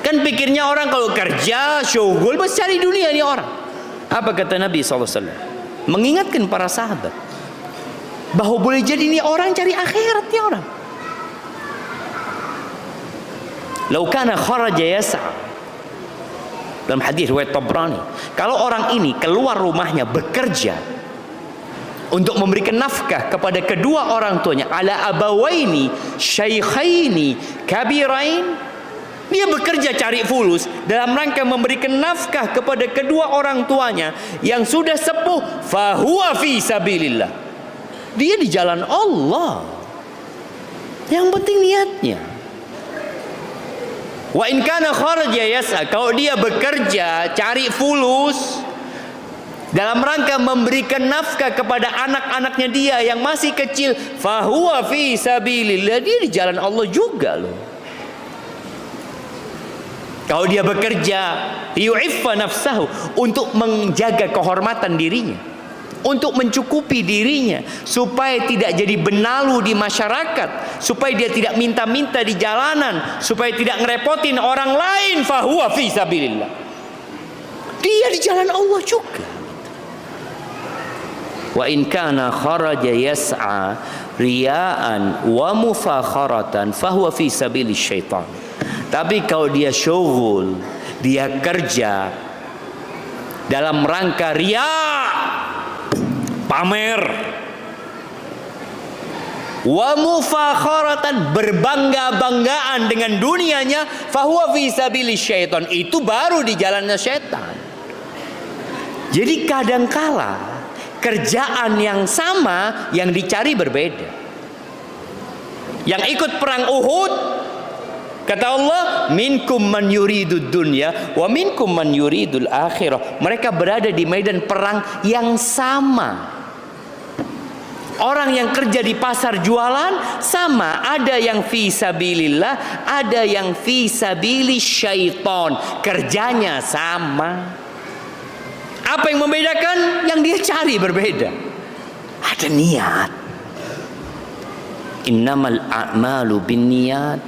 Kan pikirnya orang kalau kerja syughul pasti cari dunia nih orang. Apa kata Nabi SAW? Mengingatkan para sahabat bahwa boleh jadi nih orang cari akhirat nih orang. Lau kana kharaja yas'a, dalam hadis riwayat Tabrani, kalau orang ini keluar rumahnya bekerja untuk memberikan nafkah kepada kedua orang tuanya, ala abawaini syaikhaini kabirain, dia bekerja cari fulus dalam rangka memberikan nafkah kepada kedua orang tuanya yang sudah sepuh, fahuwa fi sabilillah, dia di jalan Allah. Yang penting niatnya. Wa in kana kharaja yas'a, kalau dia bekerja cari fulus dalam rangka memberikan nafkah kepada anak-anaknya dia yang masih kecil, fahuwa fi sabilillah, dia di jalan Allah juga loh. Kalau dia bekerja yu'iffa nafsahu, untuk menjaga kehormatan dirinya, untuk mencukupi dirinya supaya tidak jadi benalu di masyarakat, supaya dia tidak minta-minta di jalanan, supaya tidak ngerepotin orang lain, fahuwa fi sabilillah, dia di jalan Allah juga. Wa in kana kharaja yas'a riya'an wa mufakharatan fahuwa fi sabilis syaitan. Tapi kalau dia syughul, dia kerja dalam rangka riya, pamer, wa mufakharatan, berbangga-banggaan dengan dunianya, fahuwa fi sabilis syaitan, itu baru di jalannya syaitan. Jadi kadangkala kerjaan yang sama yang dicari berbeda. Yang ikut perang Uhud, kata Allah, minkum man yuridud dunya wa minkum man yuridul akhirah. Mereka berada di medan perang yang sama. Orang yang kerja di pasar jualan sama, ada yang fi sabilillah, ada yang fi sabilis syaiton. Kerjanya sama. Apa yang membedakan? Yang dia cari berbeda. Ada niat. Innamal a'malu binniyat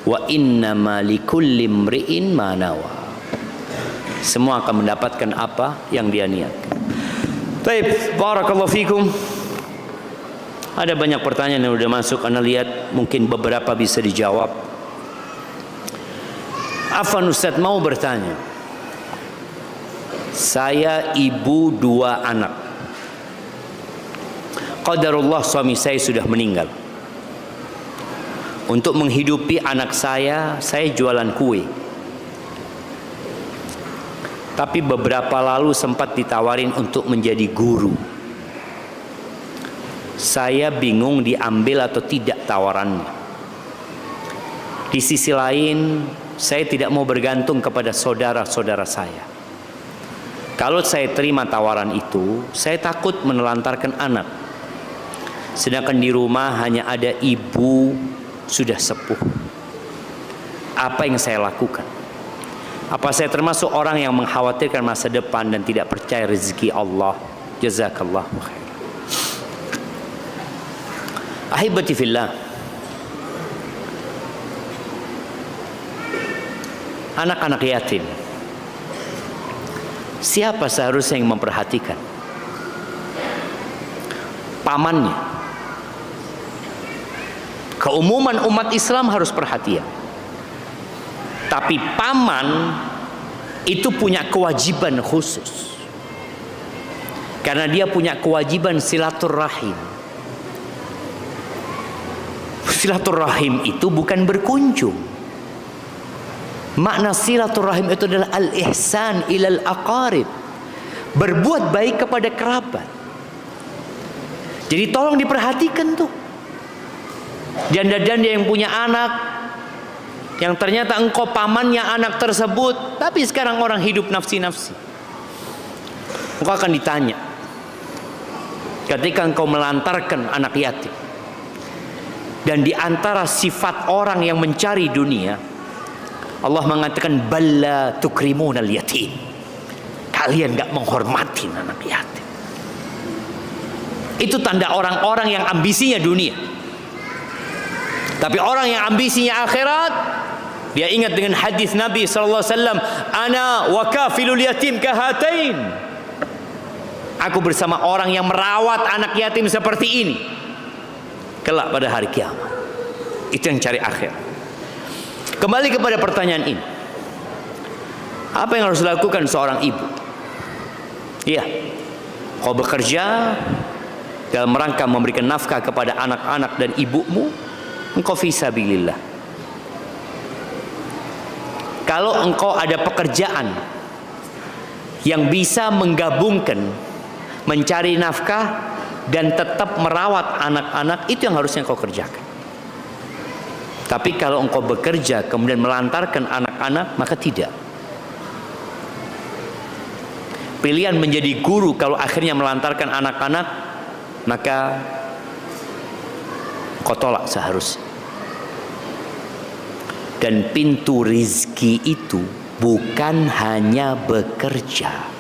wa innama likulli imri'in ma nawa. Semua akan mendapatkan apa yang dia niatkan. Baik, barakallahu fikum. Ada banyak pertanyaan yang sudah masuk, Anda lihat mungkin beberapa bisa dijawab. Afwan Ustaz, mau bertanya. Saya ibu 2 anak. Qadarullah suami saya sudah meninggal. Untuk menghidupi anak saya jualan kue. Tapi beberapa lalu sempat ditawarin untuk menjadi guru. Saya bingung diambil atau tidak tawarannya. Di sisi lain, saya tidak mau bergantung kepada saudara-saudara saya. Kalau saya terima tawaran itu, saya takut menelantarkan anak. Sedangkan di rumah hanya ada ibu sudah sepuh. Apa yang saya lakukan? Apa saya termasuk orang yang mengkhawatirkan masa depan dan tidak percaya rezeki Allah? Jazakallahu khair. Ahibati fillah, anak-anak yatim, siapa seharusnya yang memperhatikan? Pamannya. Keumuman umat Islam harus perhatian, tapi paman itu punya kewajiban khusus, karena dia punya kewajiban silaturahim. Silaturahim itu bukan berkunjung. Makna silaturahim itu adalah al-ihsan ilal aqarib, berbuat baik kepada kerabat. Jadi tolong diperhatikan tuh, janda-janda yang punya anak, yang ternyata engkau pamannya anak tersebut, tapi sekarang orang hidup nafsi-nafsi. Engkau akan ditanya ketika engkau melantarkan anak yatim. Dan di antara sifat orang yang mencari dunia, Allah mengatakan balla tukrimunal yatim. Kalian gak menghormati anak yatim. Itu tanda orang-orang yang ambisinya dunia. Tapi orang yang ambisinya akhirat, dia ingat dengan hadis Nabi sallallahu alaihi wasallam, ana wa kafilul yatim kahatain. Aku bersama orang yang merawat anak yatim seperti ini kelak pada hari kiamat. Itu yang cari akhir. Kembali kepada pertanyaan ini, apa yang harus dilakukan seorang ibu? Iya, kau bekerja dalam rangka memberikan nafkah kepada anak-anak dan ibumu, engkau fi sabilillah. Kalau engkau ada pekerjaan yang bisa menggabungkan mencari nafkah dan tetap merawat anak-anak, itu yang harusnya engkau kerjakan. Tapi kalau engkau bekerja kemudian melantarkan anak-anak, maka tidak. Pilihan menjadi guru kalau akhirnya melantarkan anak-anak, maka kau tolak seharusnya. Dan pintu rizki itu bukan hanya bekerja.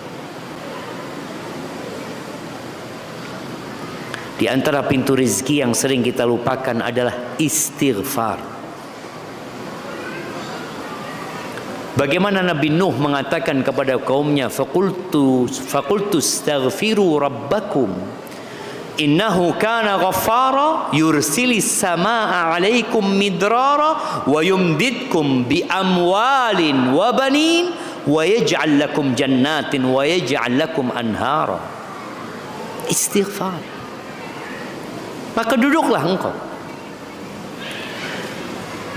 Di antara pintu rizki yang sering kita lupakan adalah istighfar. Bagaimana Nabi Nuh mengatakan kepada kaumnya, faqultu astaghfiru rabbakum innahu kana ghaffara yursilis samaa 'alaikum midrara wa yumdidkum bi amwalin wa banin wa yaj'al lakum jannatin wa yaj'al lakum anhara. Istighfar. Maka duduklah engkau.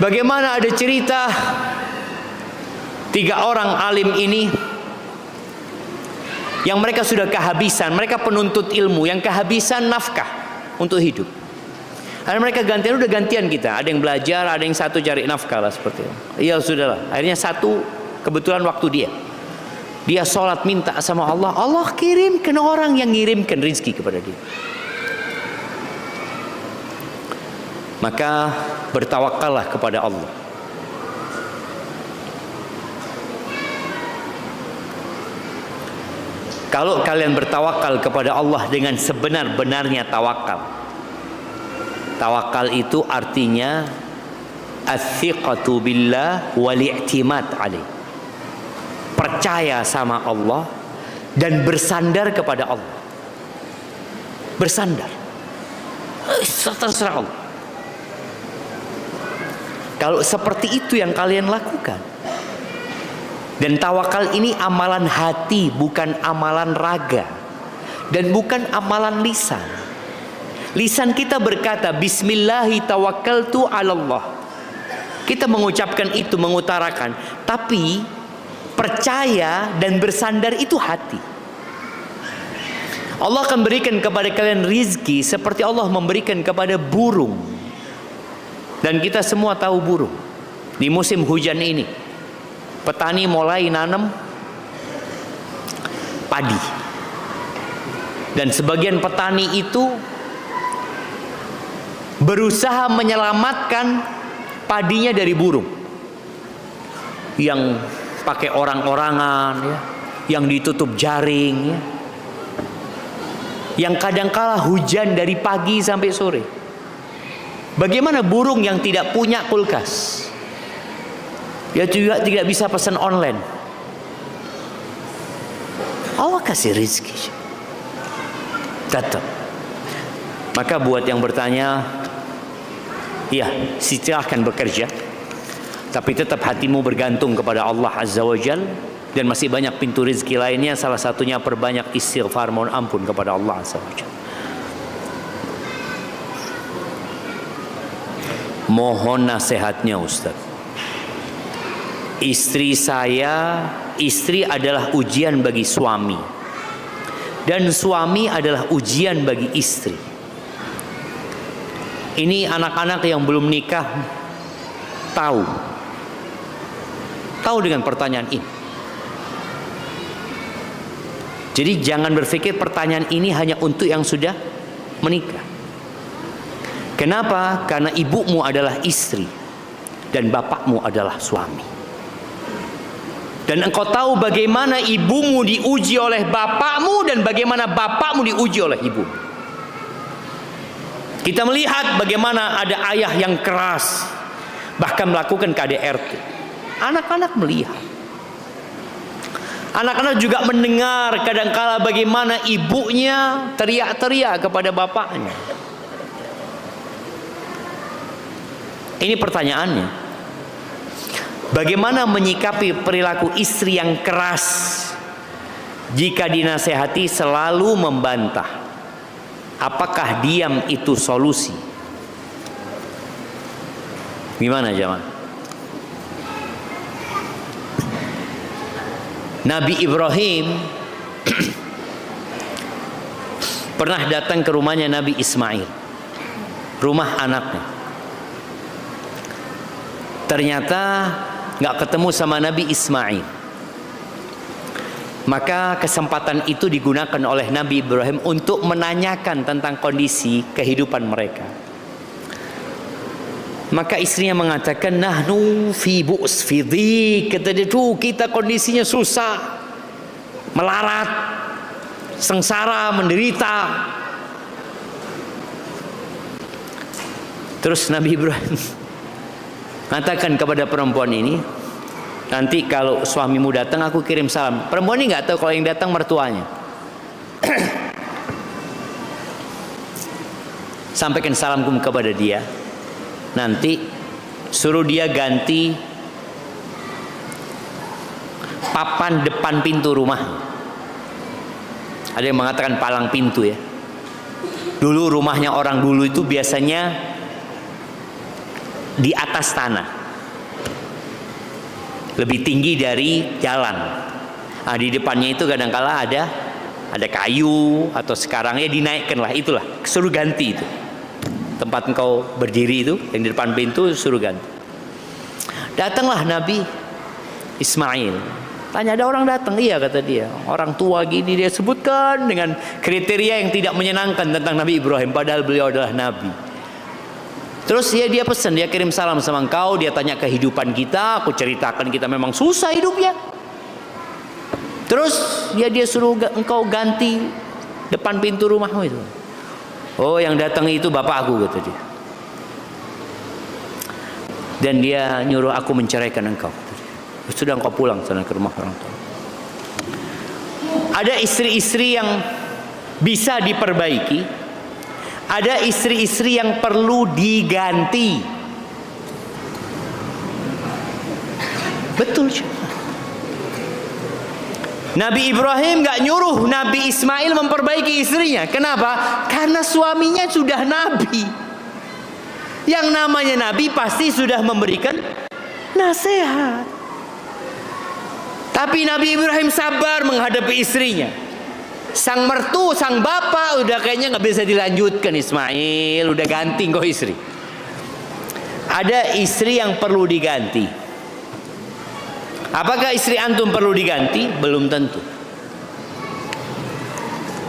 Bagaimana ada cerita 3 orang alim ini yang mereka sudah kehabisan, mereka penuntut ilmu yang kehabisan nafkah untuk hidup. Akhirnya mereka gantian kita, ada yang belajar, ada yang satu cari nafkah lah seperti itu. Ya sudahlah, akhirnya satu kebetulan waktu dia sholat minta sama Allah, Allah kirimkan orang yang ngirimkan rezeki kepada dia. Maka bertawakallah kepada Allah. Kalau kalian bertawakal kepada Allah dengan sebenar-benarnya tawakal. Tawakal itu artinya as-siqatu billah wal i'timad alaih. Percaya sama Allah dan bersandar kepada Allah. Bersandar. Terserah Allah. Kalau seperti itu yang kalian lakukan. Dan tawakal ini amalan hati, bukan amalan raga. Dan bukan amalan lisan. Lisan kita berkata bismillahi tawakkaltu 'alallah. Kita mengucapkan itu, mengutarakan. Tapi percaya dan bersandar itu hati. Allah akan berikan kepada kalian rizki seperti Allah memberikan kepada burung. Dan kita semua tahu burung. Di musim hujan ini, petani mulai nanam padi. Dan sebagian petani itu berusaha menyelamatkan padinya dari burung yang pakai orang-orangan ya, yang ditutup jaring ya, yang kadangkala hujan dari pagi sampai sore. Bagaimana burung yang tidak punya kulkas? Dia juga tidak bisa pesan online. Allah kasih rezeki tetap. Maka buat yang bertanya, ya silahkan bekerja, tapi tetap hatimu bergantung kepada Allah Azza wa Jal. Dan masih banyak pintu rezeki lainnya. Salah satunya perbanyak istighfar, mohon ampun kepada Allah Azza wa Jal. Mohon nasihatnya Ustaz. Istri adalah ujian bagi suami, dan suami adalah ujian bagi istri. Ini anak-anak yang belum nikah tahu dengan pertanyaan ini. Jadi jangan berpikir pertanyaan ini hanya untuk yang sudah menikah. Kenapa? Karena ibumu adalah istri dan bapakmu adalah suami. Dan engkau tahu bagaimana ibumu diuji oleh bapakmu dan bagaimana bapakmu diuji oleh ibumu. Kita melihat bagaimana ada ayah yang keras, bahkan melakukan KDRT. Anak-anak melihat. Anak-anak juga mendengar kadangkala bagaimana ibunya teriak-teriak kepada bapaknya. Ini pertanyaannya. Bagaimana menyikapi perilaku istri yang keras jika dinasehati selalu membantah? Apakah diam itu solusi? Gimana jemaah? Nabi Ibrahim pernah datang ke rumahnya Nabi Ismail, rumah anaknya. Ternyata nggak ketemu sama Nabi Ismail. Maka kesempatan itu digunakan oleh Nabi Ibrahim untuk menanyakan tentang kondisi kehidupan mereka. Maka istrinya mengatakan, nahnu fi bu's fi dhiq. Kata dia, tuh kita kondisinya susah, melarat, sengsara, menderita. Terus Nabi Ibrahim mengatakan kepada perempuan ini, nanti kalau suamimu datang aku kirim salam. Perempuan ini nggak tahu kalau yang datang mertuanya. Sampaikan salamku kepada dia. Nanti suruh dia ganti papan depan pintu rumah. Ada yang mengatakan palang pintu ya. Dulu rumahnya orang dulu itu biasanya di atas tanah, lebih tinggi dari jalan. Nah, di depannya itu kadangkala ada kayu atau sekarang ya dinaikkan lah, itulah suruh ganti itu. Tempat engkau berdiri itu yang di depan pintu suruh ganti. Datanglah Nabi Ismail. Tanya, ada orang datang? Iya, kata dia. Orang tua gini, dia sebutkan dengan kriteria yang tidak menyenangkan tentang Nabi Ibrahim, padahal beliau adalah Nabi. Terus dia pesan, dia kirim salam sama engkau, dia tanya kehidupan kita, aku ceritakan kita memang susah hidupnya. Terus dia suruh engkau ganti depan pintu rumahmu itu. Oh, yang datang itu bapakku, kata dia. Dan dia nyuruh aku menceraikan engkau. Sudah engkau pulang sana ke rumah orang tua. Ada istri-istri yang bisa diperbaiki, ada istri-istri yang perlu diganti. Betul. Nabi Ibrahim gak nyuruh Nabi Ismail memperbaiki istrinya. Kenapa? Karena suaminya sudah Nabi. Yang namanya Nabi pasti sudah memberikan nasihat. Tapi Nabi Ibrahim sabar menghadapi istrinya. Sang mertu, sang bapak udah kayaknya gak bisa dilanjutkan. Ismail udah ganti kok istri. Ada istri yang perlu diganti. Apakah istri antum perlu diganti? Belum tentu.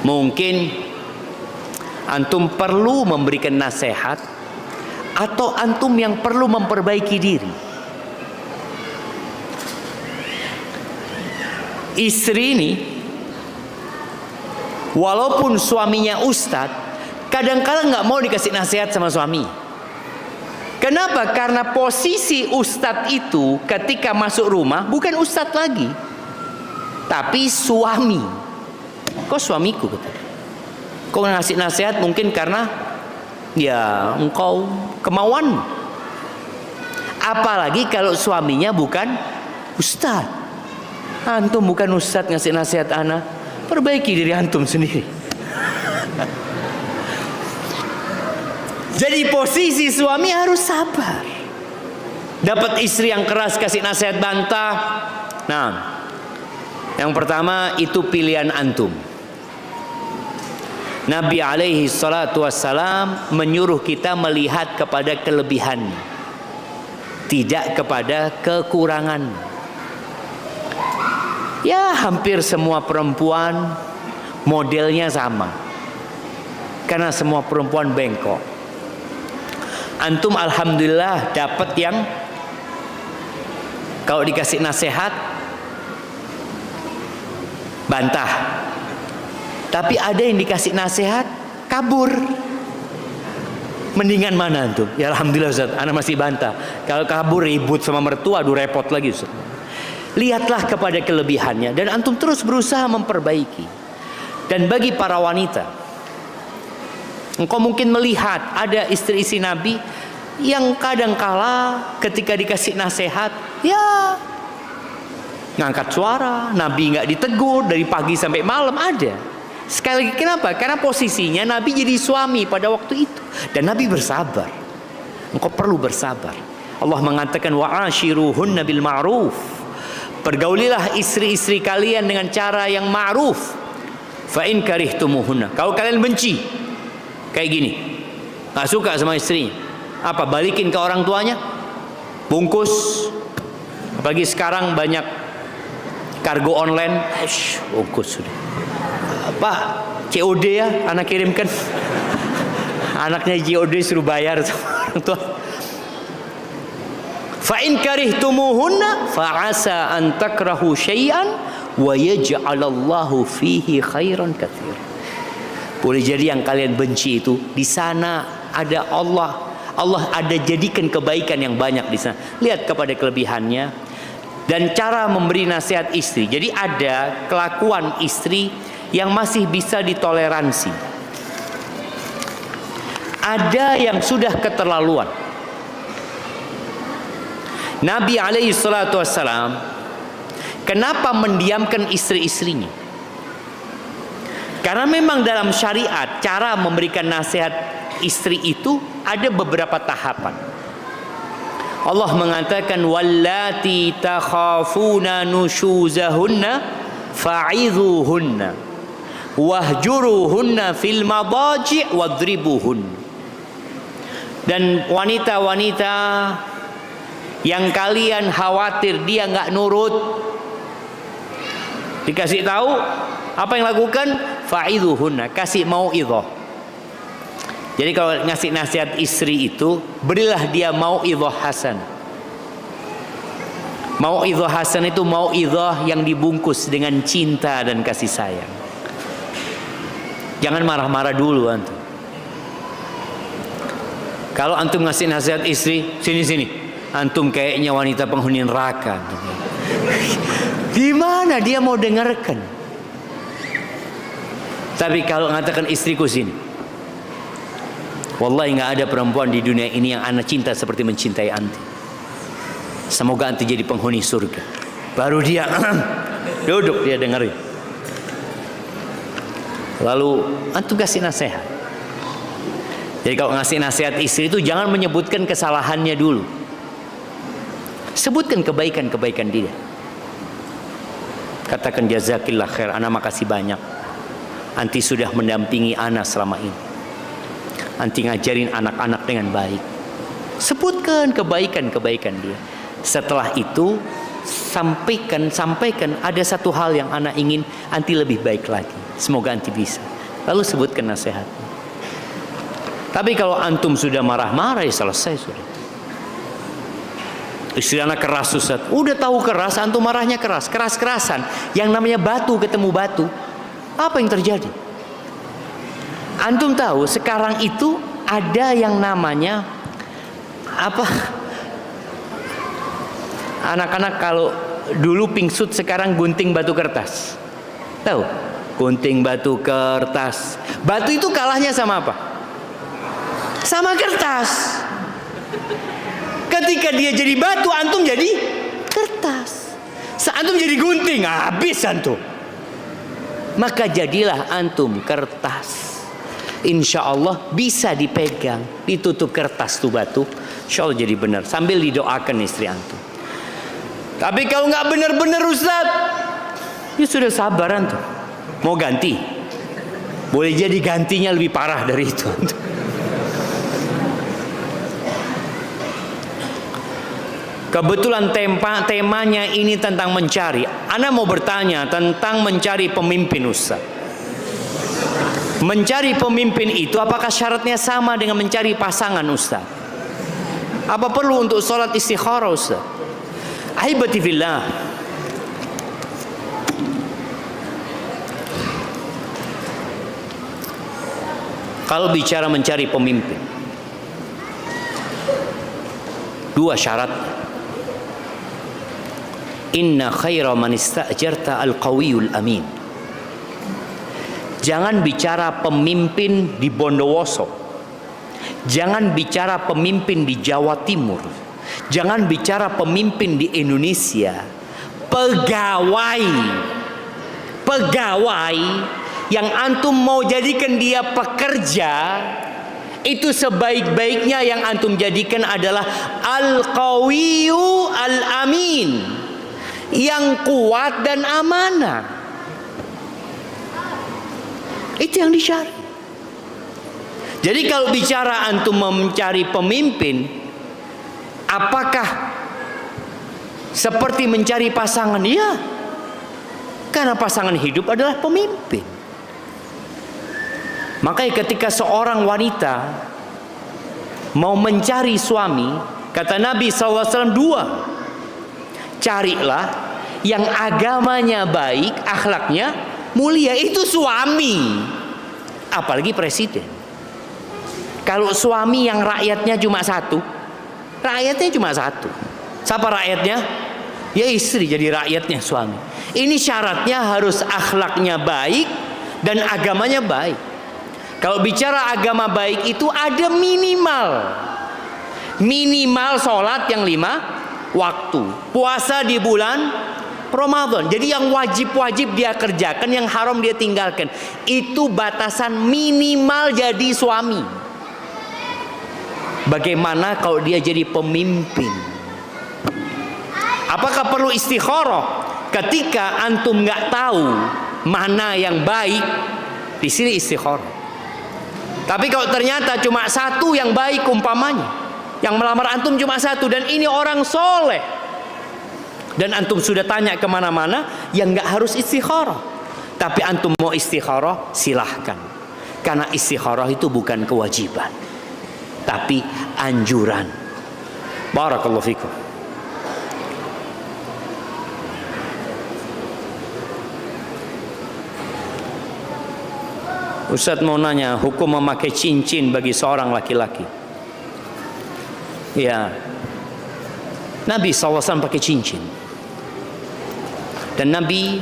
Mungkin antum perlu memberikan nasihat, atau antum yang perlu memperbaiki diri. Istri ini walaupun suaminya ustadz, kadang-kadang nggak mau dikasih nasihat sama suami. Kenapa? Karena posisi ustadz itu ketika masuk rumah bukan ustadz lagi, tapi suami. Kok suamiku? Kok ngasih nasihat mungkin karena ya engkau kemauan. Apalagi kalau suaminya bukan ustadz. Antum bukan ustadz ngasih nasihat ana, perbaiki diri antum sendiri. Jadi posisi suami harus sabar. Dapat istri yang keras kasih nasihat bantah. Nah, yang pertama itu pilihan antum. Nabi alaihi salatu wassalam menyuruh kita melihat kepada kelebihan, tidak kepada kekurangan. Ya, hampir semua perempuan modelnya sama, karena semua perempuan bengkok. Antum alhamdulillah dapat yang kalau dikasih nasihat bantah, tapi ada yang dikasih nasihat kabur. Mendingan mana antum? Ya alhamdulillah Ustaz, ana masih bantah. Kalau kabur ribut sama mertua, aduh repot lagi Ustaz. Lihatlah kepada kelebihannya dan antum terus berusaha memperbaiki. Dan bagi para wanita, engkau mungkin melihat ada istri-istri Nabi yang kadangkala ketika dikasih nasihat, ya ngangkat suara, Nabi nggak ditegur dari pagi sampai malam ada. Sekali lagi kenapa? Karena posisinya Nabi jadi suami pada waktu itu dan Nabi bersabar. Engkau perlu bersabar. Allah mengatakan wa'ashiruhunna bil ma'ruf. Pergaulilah istri-istri kalian dengan cara yang ma'ruf. Fa in karihtumuhunna. Kalau kalian benci kayak gini, nggak suka sama istrinya, apa? Balikin ke orang tuanya, bungkus. Apalagi sekarang banyak kargo online, bungkus sudah. Pak, COD ya, anak kirimkan. Anaknya COD suruh bayar sama orang tua. Fa in karihtumuhunna fa asa an takrahu syai'an wa yaj'alallahu fihi khairan katsira. Boleh jadi yang kalian benci itu di sana ada Allah. Allah ada jadikan kebaikan yang banyak di sana. Lihat kepada kelebihannya dan cara memberi nasihat istri. Jadi ada kelakuan istri yang masih bisa ditoleransi. Ada yang sudah keterlaluan. Nabi alaihi salatu wassalam kenapa mendiamkan istri-istrinya? Karena memang dalam syariat cara memberikan nasihat istri itu ada beberapa tahapan. Allah mengatakan wallati takhafuna nushuzahunna fa'idhuhunna wahjuruhunna fil madaji' wadribuhun. Dan wanita-wanita yang kalian khawatir dia nggak nurut, dikasih tahu apa yang lakukan, fa'idhuhunna, kasih mau'idhah. Jadi kalau ngasih nasihat istri itu, berilah dia mau'idhah hasan. Mau'idhah hasan itu mau'idhah yang dibungkus dengan cinta dan kasih sayang. Jangan marah-marah dulu antum. Kalau antum ngasih nasihat istri, sini-sini, antum kayaknya wanita penghuni neraka. Gimana dia mau dengarkan? Tapi kalau mengatakan istriku sini, wallahi nggak ada perempuan di dunia ini yang ana cinta seperti mencintai anti. Semoga anti jadi penghuni surga. Baru dia duduk dia dengerin. Lalu antum kasih nasihat. Jadi kalau ngasih nasihat istri itu jangan menyebutkan kesalahannya dulu. Sebutkan kebaikan-kebaikan dia. Katakan jazakillah khair, ana makasih banyak. Anti sudah mendampingi ana selama ini. Anti ngajarin anak-anak dengan baik. Sebutkan kebaikan-kebaikan dia. Setelah itu sampaikan ada satu hal yang ana ingin anti lebih baik lagi. Semoga anti bisa. Lalu sebutkan nasihat. Tapi kalau antum sudah marah-marah ya selesai sudah. Istri anak keras Ustaz. Udah tahu keras, antum marahnya keras, keras-kerasan. Yang namanya batu ketemu batu, apa yang terjadi? Antum tahu sekarang itu ada yang namanya apa? Anak-anak kalau dulu pingsut, sekarang gunting batu kertas. Tahu? Gunting batu kertas. Batu itu kalahnya sama apa? Sama kertas. Ketika dia jadi batu, antum jadi kertas. Antum jadi gunting, habis antum. Maka jadilah antum kertas. Insya Allah bisa dipegang, ditutup kertas tuh batu. Insya Allah jadi benar. Sambil didoakan istri antum. Tapi kalau nggak benar-benar Ustaz, ya sudah sabar antum. Mau ganti, boleh jadi gantinya lebih parah dari itu antum. Kebetulan temanya ini tentang mencari. Ana mau bertanya tentang mencari pemimpin Ustaz. Mencari pemimpin itu apakah syaratnya sama dengan mencari pasangan Ustaz? Apa perlu untuk sholat istikharah Ustaz? Ahibati fillah, kalau bicara mencari pemimpin, dua syarat. Inna khaira man ista'jarta al-qawiyul amin. Jangan bicara pemimpin di Bondowoso. Jangan bicara pemimpin di Jawa Timur. Jangan bicara pemimpin di Indonesia. Pegawai yang antum mau jadikan dia pekerja, itu sebaik-baiknya yang antum jadikan adalah al-qawiyyu al-amin, yang kuat dan amanah. Itu yang dicari. Jadi kalau bicara antum mencari pemimpin, apakah seperti mencari pasangan? Ya, karena pasangan hidup adalah pemimpin. Makanya ketika seorang wanita mau mencari suami, kata Nabi SAW dua. Carilah yang agamanya baik, akhlaknya mulia. Itu suami. Apalagi presiden. Kalau suami yang rakyatnya cuma satu, rakyatnya cuma satu. Siapa rakyatnya? Ya istri jadi rakyatnya suami. Ini syaratnya harus akhlaknya baik dan agamanya baik. Kalau bicara agama baik itu ada minimal sholat yang 5 waktu, puasa di bulan Ramadan. Jadi yang wajib-wajib dia kerjakan, yang haram dia tinggalkan. Itu batasan minimal jadi suami. Bagaimana kalau dia jadi pemimpin? Apakah perlu istikharah? Ketika antum nggak tahu mana yang baik, di sini istikharah. Tapi kalau ternyata cuma satu yang baik umpamanya, yang melamar antum cuma satu, dan ini orang soleh, dan antum sudah tanya kemana-mana, yang nggak harus istikharah. Tapi antum mau istikharah, silahkan. Karena istikharah itu bukan kewajiban, tapi anjuran. Barakallahu fikum. Ustaz mau nanya, hukum memakai cincin bagi seorang laki-laki. Ya, Nabi SAW pakai cincin. Dan Nabi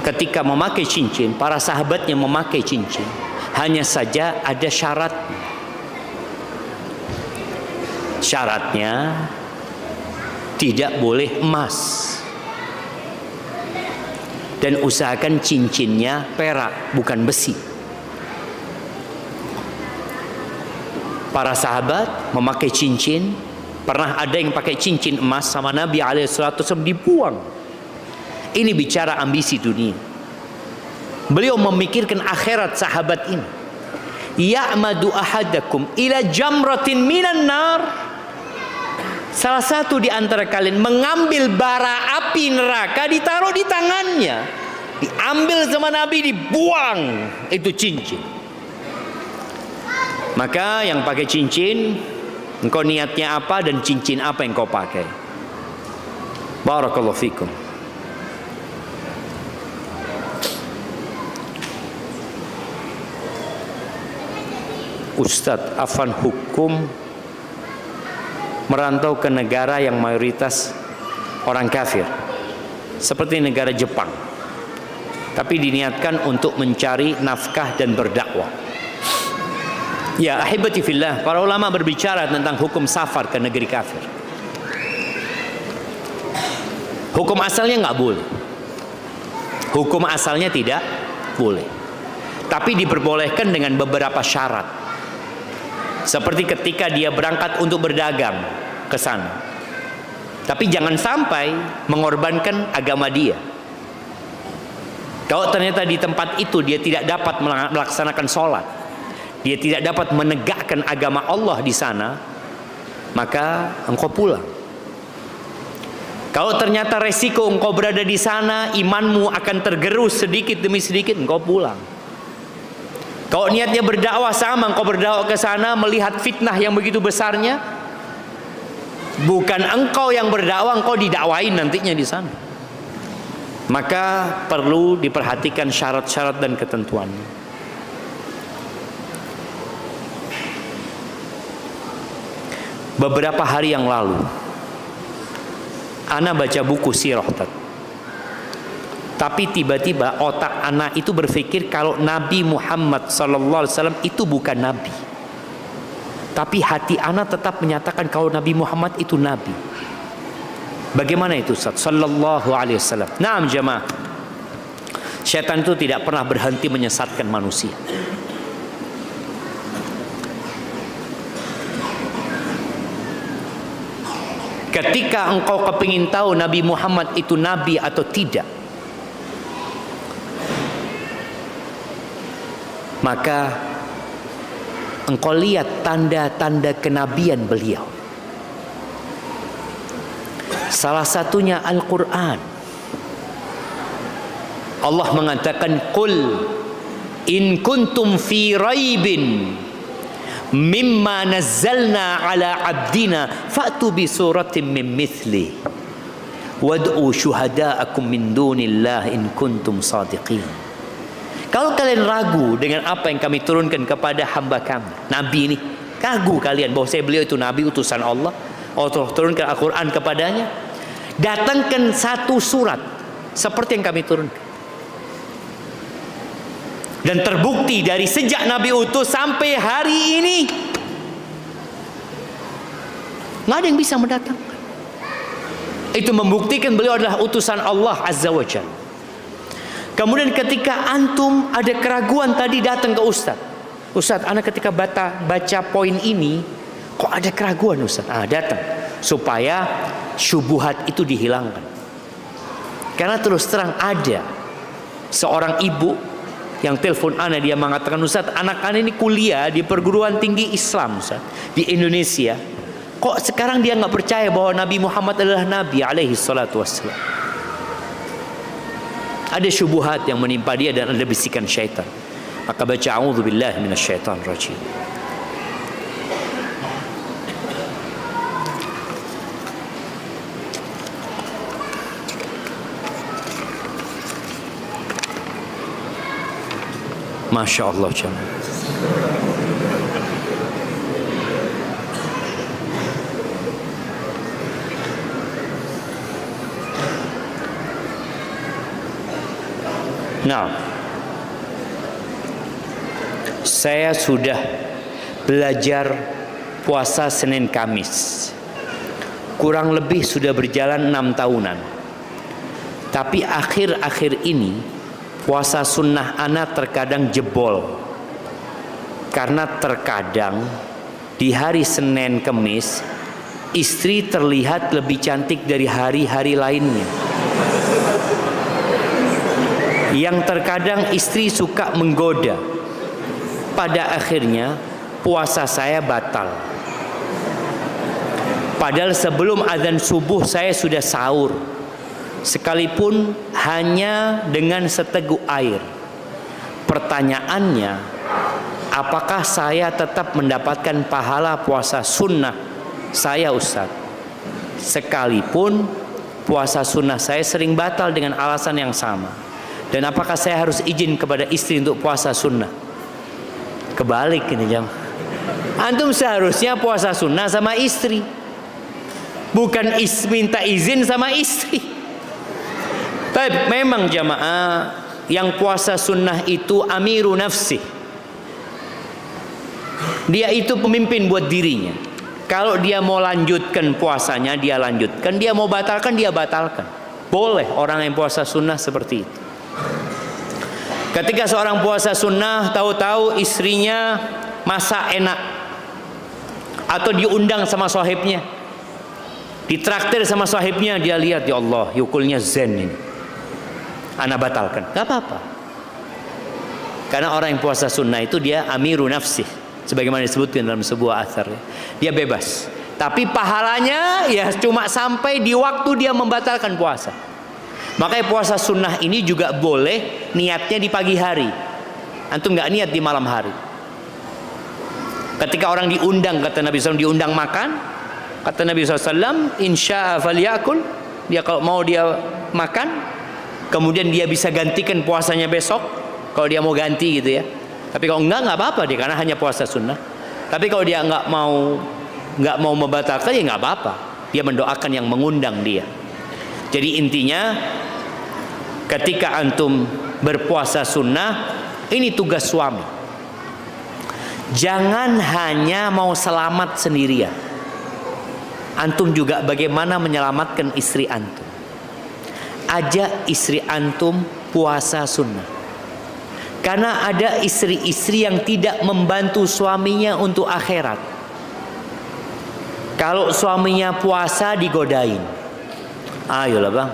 ketika memakai cincin, para sahabatnya memakai cincin. Hanya saja ada syarat. Syaratnya tidak boleh emas. Dan usahakan cincinnya perak, bukan besi. Para sahabat memakai cincin. Pernah ada yang pakai cincin emas sama Nabi SAW dibuang. Ini bicara ambisi dunia. Beliau memikirkan akhirat sahabat ini. Ya'madu ahadakum ila jamratin minan nar. Salah satu di antara kalian mengambil bara api neraka, ditaruh di tangannya. Diambil sama Nabi, dibuang. Itu cincin. Maka yang pakai cincin, Engkau niatnya apa dan cincin apa yang kau pakai. Barakallahu fikum. Ustadz, afan hukum merantau ke negara yang mayoritas orang kafir seperti negara Jepang, tapi diniatkan untuk mencari nafkah dan berdakwah. Ya ahibati fillah, para ulama berbicara tentang hukum safar ke negeri kafir. Hukum asalnya nggak boleh, hukum asalnya tidak boleh, tapi diperbolehkan dengan beberapa syarat. Seperti ketika dia berangkat untuk berdagang ke sana, tapi jangan sampai mengorbankan agama dia. Kalau ternyata di tempat itu dia tidak dapat melaksanakan sholat, dia tidak dapat menegakkan agama Allah di sana, maka engkau pulang. Kalau ternyata resiko engkau berada di sana, imanmu akan tergerus sedikit demi sedikit, engkau pulang. Kalau niatnya berdakwah sama, engkau berdakwah ke sana melihat fitnah yang begitu besarnya, bukan engkau yang berdakwah, engkau didakwain nantinya di sana. Maka perlu diperhatikan syarat-syarat dan ketentuannya. Beberapa hari yang lalu, ana baca buku sirah, tapi tiba-tiba otak anak itu berpikir kalau Nabi Muhammad SAW itu bukan Nabi. Tapi hati anak tetap menyatakan kalau Nabi Muhammad itu Nabi. Bagaimana itu Ustaz? Sallallahu alaihi wasallam. Naam jamaah. Syaitan itu tidak pernah berhenti menyesatkan manusia. Ketika engkau kepingin tahu Nabi Muhammad itu Nabi atau tidak, maka engkau lihat tanda-tanda kenabian beliau. Salah satunya Al-Quran. Allah mengatakan, Qul in kuntum fi raibin mimma nazzalna ala abdina fa'tu bi suratin min mithli wad'u syuhada'akum min dunillah in kuntum sadiqin. Kalau kalian ragu dengan apa yang kami turunkan kepada hamba kami, Nabi ini, ragu kalian bahwa beliau itu Nabi utusan Allah, Allah turunkan Al-Quran kepadanya, datangkan satu surat seperti yang kami turunkan. Dan terbukti dari sejak Nabi utus sampai hari ini, nggak ada yang bisa mendatangkan. Itu membuktikan beliau adalah utusan Allah Azza wa Jalla. Kemudian ketika antum ada keraguan tadi datang ke Ustaz, Ustaz, anak ketika baca poin ini kok ada keraguan Ustaz? Datang supaya syubhat itu dihilangkan. Karena terus terang ada seorang ibu yang telepon ana, dia mengatakan, Ustaz, anak ana ini kuliah di perguruan tinggi Islam Ustaz di Indonesia, kok sekarang dia nggak percaya bahwa Nabi Muhammad adalah Nabi alaihi salatu wassalam. Ada syubhat yang menimpa dia dan ada bisikan syaitan. Maka baca a'udzubillahi minasyaitonir rajim. Masya Allah jemaah. Nah, saya sudah belajar puasa Senin Kamis, kurang lebih sudah berjalan 6 tahunan. Tapi akhir-akhir ini puasa sunnah ana terkadang jebol, karena terkadang di hari Senin Kamis istri terlihat lebih cantik dari hari-hari lainnya. Yang terkadang istri suka menggoda. Pada akhirnya puasa saya batal. Padahal sebelum azan subuh saya sudah sahur, sekalipun hanya dengan seteguk air. Pertanyaannya, apakah saya tetap mendapatkan pahala puasa sunnah saya Ustaz, sekalipun puasa sunnah saya sering batal dengan alasan yang sama? Dan apakah saya harus izin kepada istri untuk puasa sunnah? Kebalik ini jamaah. Antum seharusnya puasa sunnah sama istri, bukan minta izin sama istri. Tapi memang jamaah, yang puasa sunnah itu amiru nafsi. Dia itu pemimpin buat dirinya. Kalau dia mau lanjutkan puasanya, dia lanjutkan. Dia mau batalkan, dia batalkan. Boleh orang yang puasa sunnah seperti itu. Ketika seorang puasa sunnah, tahu-tahu istrinya masak enak, atau diundang sama sahibnya, ditraktir sama sahibnya, dia lihat, ya Allah, yukulnya zen ini, ana batalkan. Gak apa-apa, karena orang yang puasa sunnah itu dia amiru nafsih, sebagaimana disebutkan dalam sebuah athar. Dia bebas, tapi pahalanya ya cuma sampai di waktu dia membatalkan puasa. Makanya puasa sunnah ini juga boleh niatnya di pagi hari. Antum nggak niat di malam hari. Ketika orang diundang, kata Nabi SAW, diundang makan, kata Nabi SAW, insya'a falyakul, dia kalau mau dia makan, kemudian dia bisa gantikan puasanya besok, kalau dia mau ganti gitu ya. Tapi kalau nggak apa-apa dia, karena hanya puasa sunnah. Tapi kalau dia nggak mau membatalkan, ya nggak apa-apa. Dia mendoakan yang mengundang dia. Jadi intinya, ketika antum berpuasa sunnah, ini tugas suami. Jangan hanya mau selamat sendirian. Antum juga bagaimana menyelamatkan istri antum. Ajak istri antum puasa sunnah. Karena ada istri-istri yang tidak membantu suaminya untuk akhirat. Kalau suaminya puasa, digodain. Ayolah bang,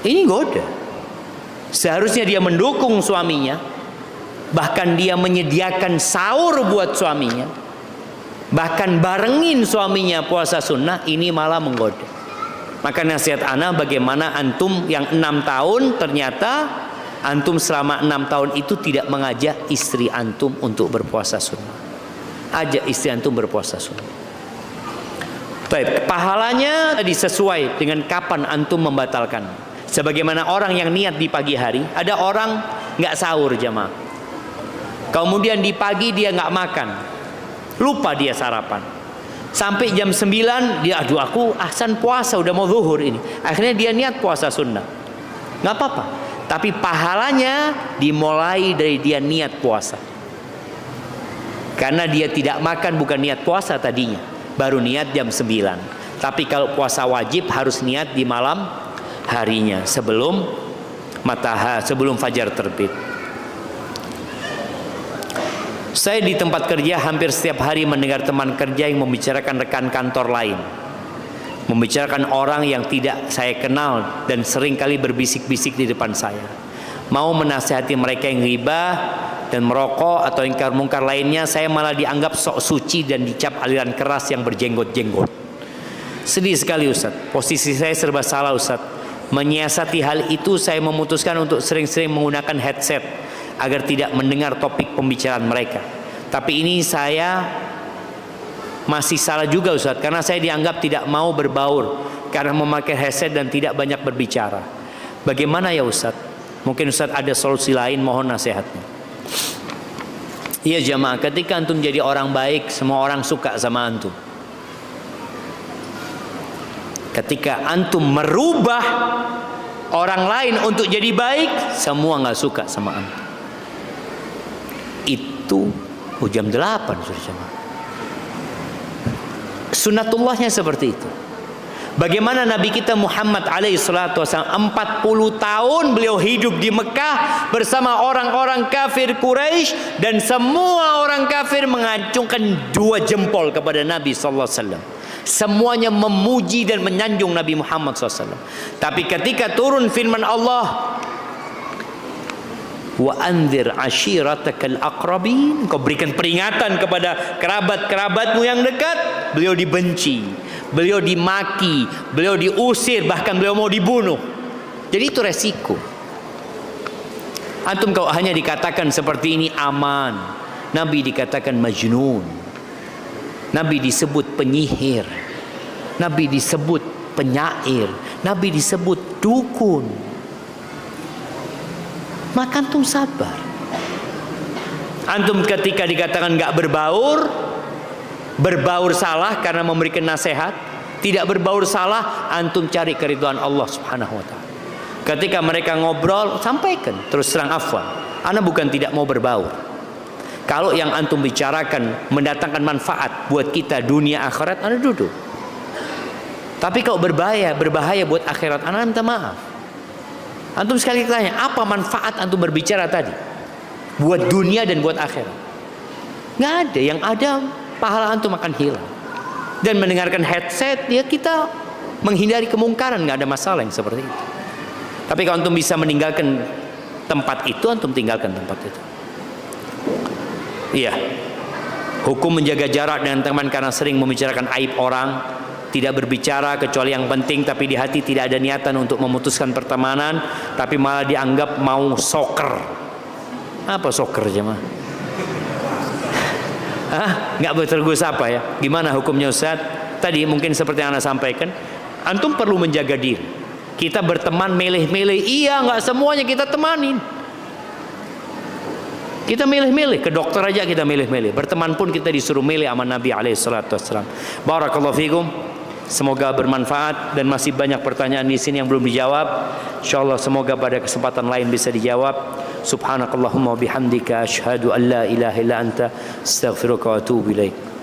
ini goda. Seharusnya dia mendukung suaminya, bahkan dia menyediakan sahur buat suaminya, bahkan barengin suaminya puasa sunnah. Ini malah menggoda. Maka nasihat ana, bagaimana antum yang 6 tahun, ternyata antum selama 6 tahun itu tidak mengajak istri antum untuk berpuasa sunnah. Ajak istri antum berpuasa sunnah. Baik, pahalanya disesuai dengan kapan antum membatalkan. Sebagaimana orang yang niat di pagi hari, ada orang nggak sahur jamaah, kemudian di pagi dia nggak makan, lupa dia sarapan, sampai jam 9 dia, aduh aku ahsan puasa udah mau zuhur ini, akhirnya dia niat puasa sunnah. Nggak apa-apa, tapi pahalanya dimulai dari dia niat puasa, karena dia tidak makan bukan niat puasa tadinya, baru niat jam 9. Tapi kalau puasa wajib harus niat di malam harinya, sebelum sebelum fajar terbit. Saya di tempat kerja hampir setiap hari mendengar teman kerja yang membicarakan rekan kantor lain, membicarakan orang yang tidak saya kenal dan seringkali berbisik-bisik di depan saya. Mau menasihati mereka yang ghibah dan merokok atau ingkar mungkar lainnya, saya malah dianggap sok suci dan dicap aliran keras yang berjenggot-jenggot. Sedih sekali Ustaz, posisi saya serba salah Ustaz. Menyiasati hal itu, saya memutuskan untuk sering-sering menggunakan headset agar tidak mendengar topik pembicaraan mereka. Tapi ini saya masih salah juga Ustaz, karena saya dianggap tidak mau berbaur karena memakai headset dan tidak banyak berbicara. Bagaimana ya Ustaz? Mungkin Ustaz ada solusi lain, mohon nasihatnya. Iya jamaah, ketika antum jadi orang baik, semua orang suka sama antum. Ketika antum merubah orang lain untuk jadi baik, semua nggak suka sama antum. Itu jam 8 sudah jamaah. Sunnatullahnya seperti itu. Bagaimana Nabi kita Muhammad alaihi salatu wasallam 40 tahun beliau hidup di Mekah bersama orang-orang kafir Quraisy, dan semua orang kafir mengacungkan 2 jempol kepada Nabi sallallahu alaihi wasallam. Semuanya memuji dan menyanjung Nabi Muhammad SAW. Tapi ketika turun firman Allah, wa anzir ashiratakal aqrabin, kau berikan peringatan kepada kerabat-kerabatmu yang dekat, beliau dibenci, beliau dimaki, beliau diusir, bahkan beliau mau dibunuh. Jadi itu resiko. Antum kalau hanya dikatakan seperti ini aman, Nabi dikatakan majnun, Nabi disebut penyihir, Nabi disebut penyair, Nabi disebut dukun. Maka antum sabar. Antum ketika dikatakan nggak berbaur, berbaur salah karena memberikan nasihat, tidak berbaur salah, antum cari keridhaan Allah Subhanahu wa taala. Ketika mereka ngobrol, sampaikan terus terang, afwan, ana bukan tidak mau berbaur. Kalau yang antum bicarakan mendatangkan manfaat buat kita dunia akhirat, ana duduk. Tapi kalau berbahaya buat akhirat, ana minta maaf. Antum sekali tanya, apa manfaat antum berbicara tadi buat dunia dan buat akhirat? Nggak ada. Yang ada pahala antum akan hilang. Dan mendengarkan headset, ya kita menghindari kemungkaran, nggak ada masalah yang seperti itu. Tapi kalau antum bisa meninggalkan tempat itu, antum tinggalkan tempat itu. Iya, hukum menjaga jarak dengan teman karena sering membicarakan aib orang, tidak berbicara kecuali yang penting, tapi di hati tidak ada niatan untuk memutuskan pertemanan, tapi malah dianggap mau soker. Apa soker jemaah? Nggak bertergus apa ya? Gimana hukumnya Ustaz? Tadi mungkin seperti yang Anda sampaikan, antum perlu menjaga diri. Kita berteman milih-milih, iya nggak semuanya kita temanin. Kita milih-milih, ke dokter aja kita milih-milih. Berteman pun kita disuruh milih sama Nabi alaihissalam. Barakallahu fikum. Semoga bermanfaat dan masih banyak pertanyaan di sini yang belum dijawab. Insyaallah semoga pada kesempatan lain bisa dijawab. Subhanakallahumma wa bihamdika asyhadu an la ilaha illa anta astaghfiruka wa atubu ilaik.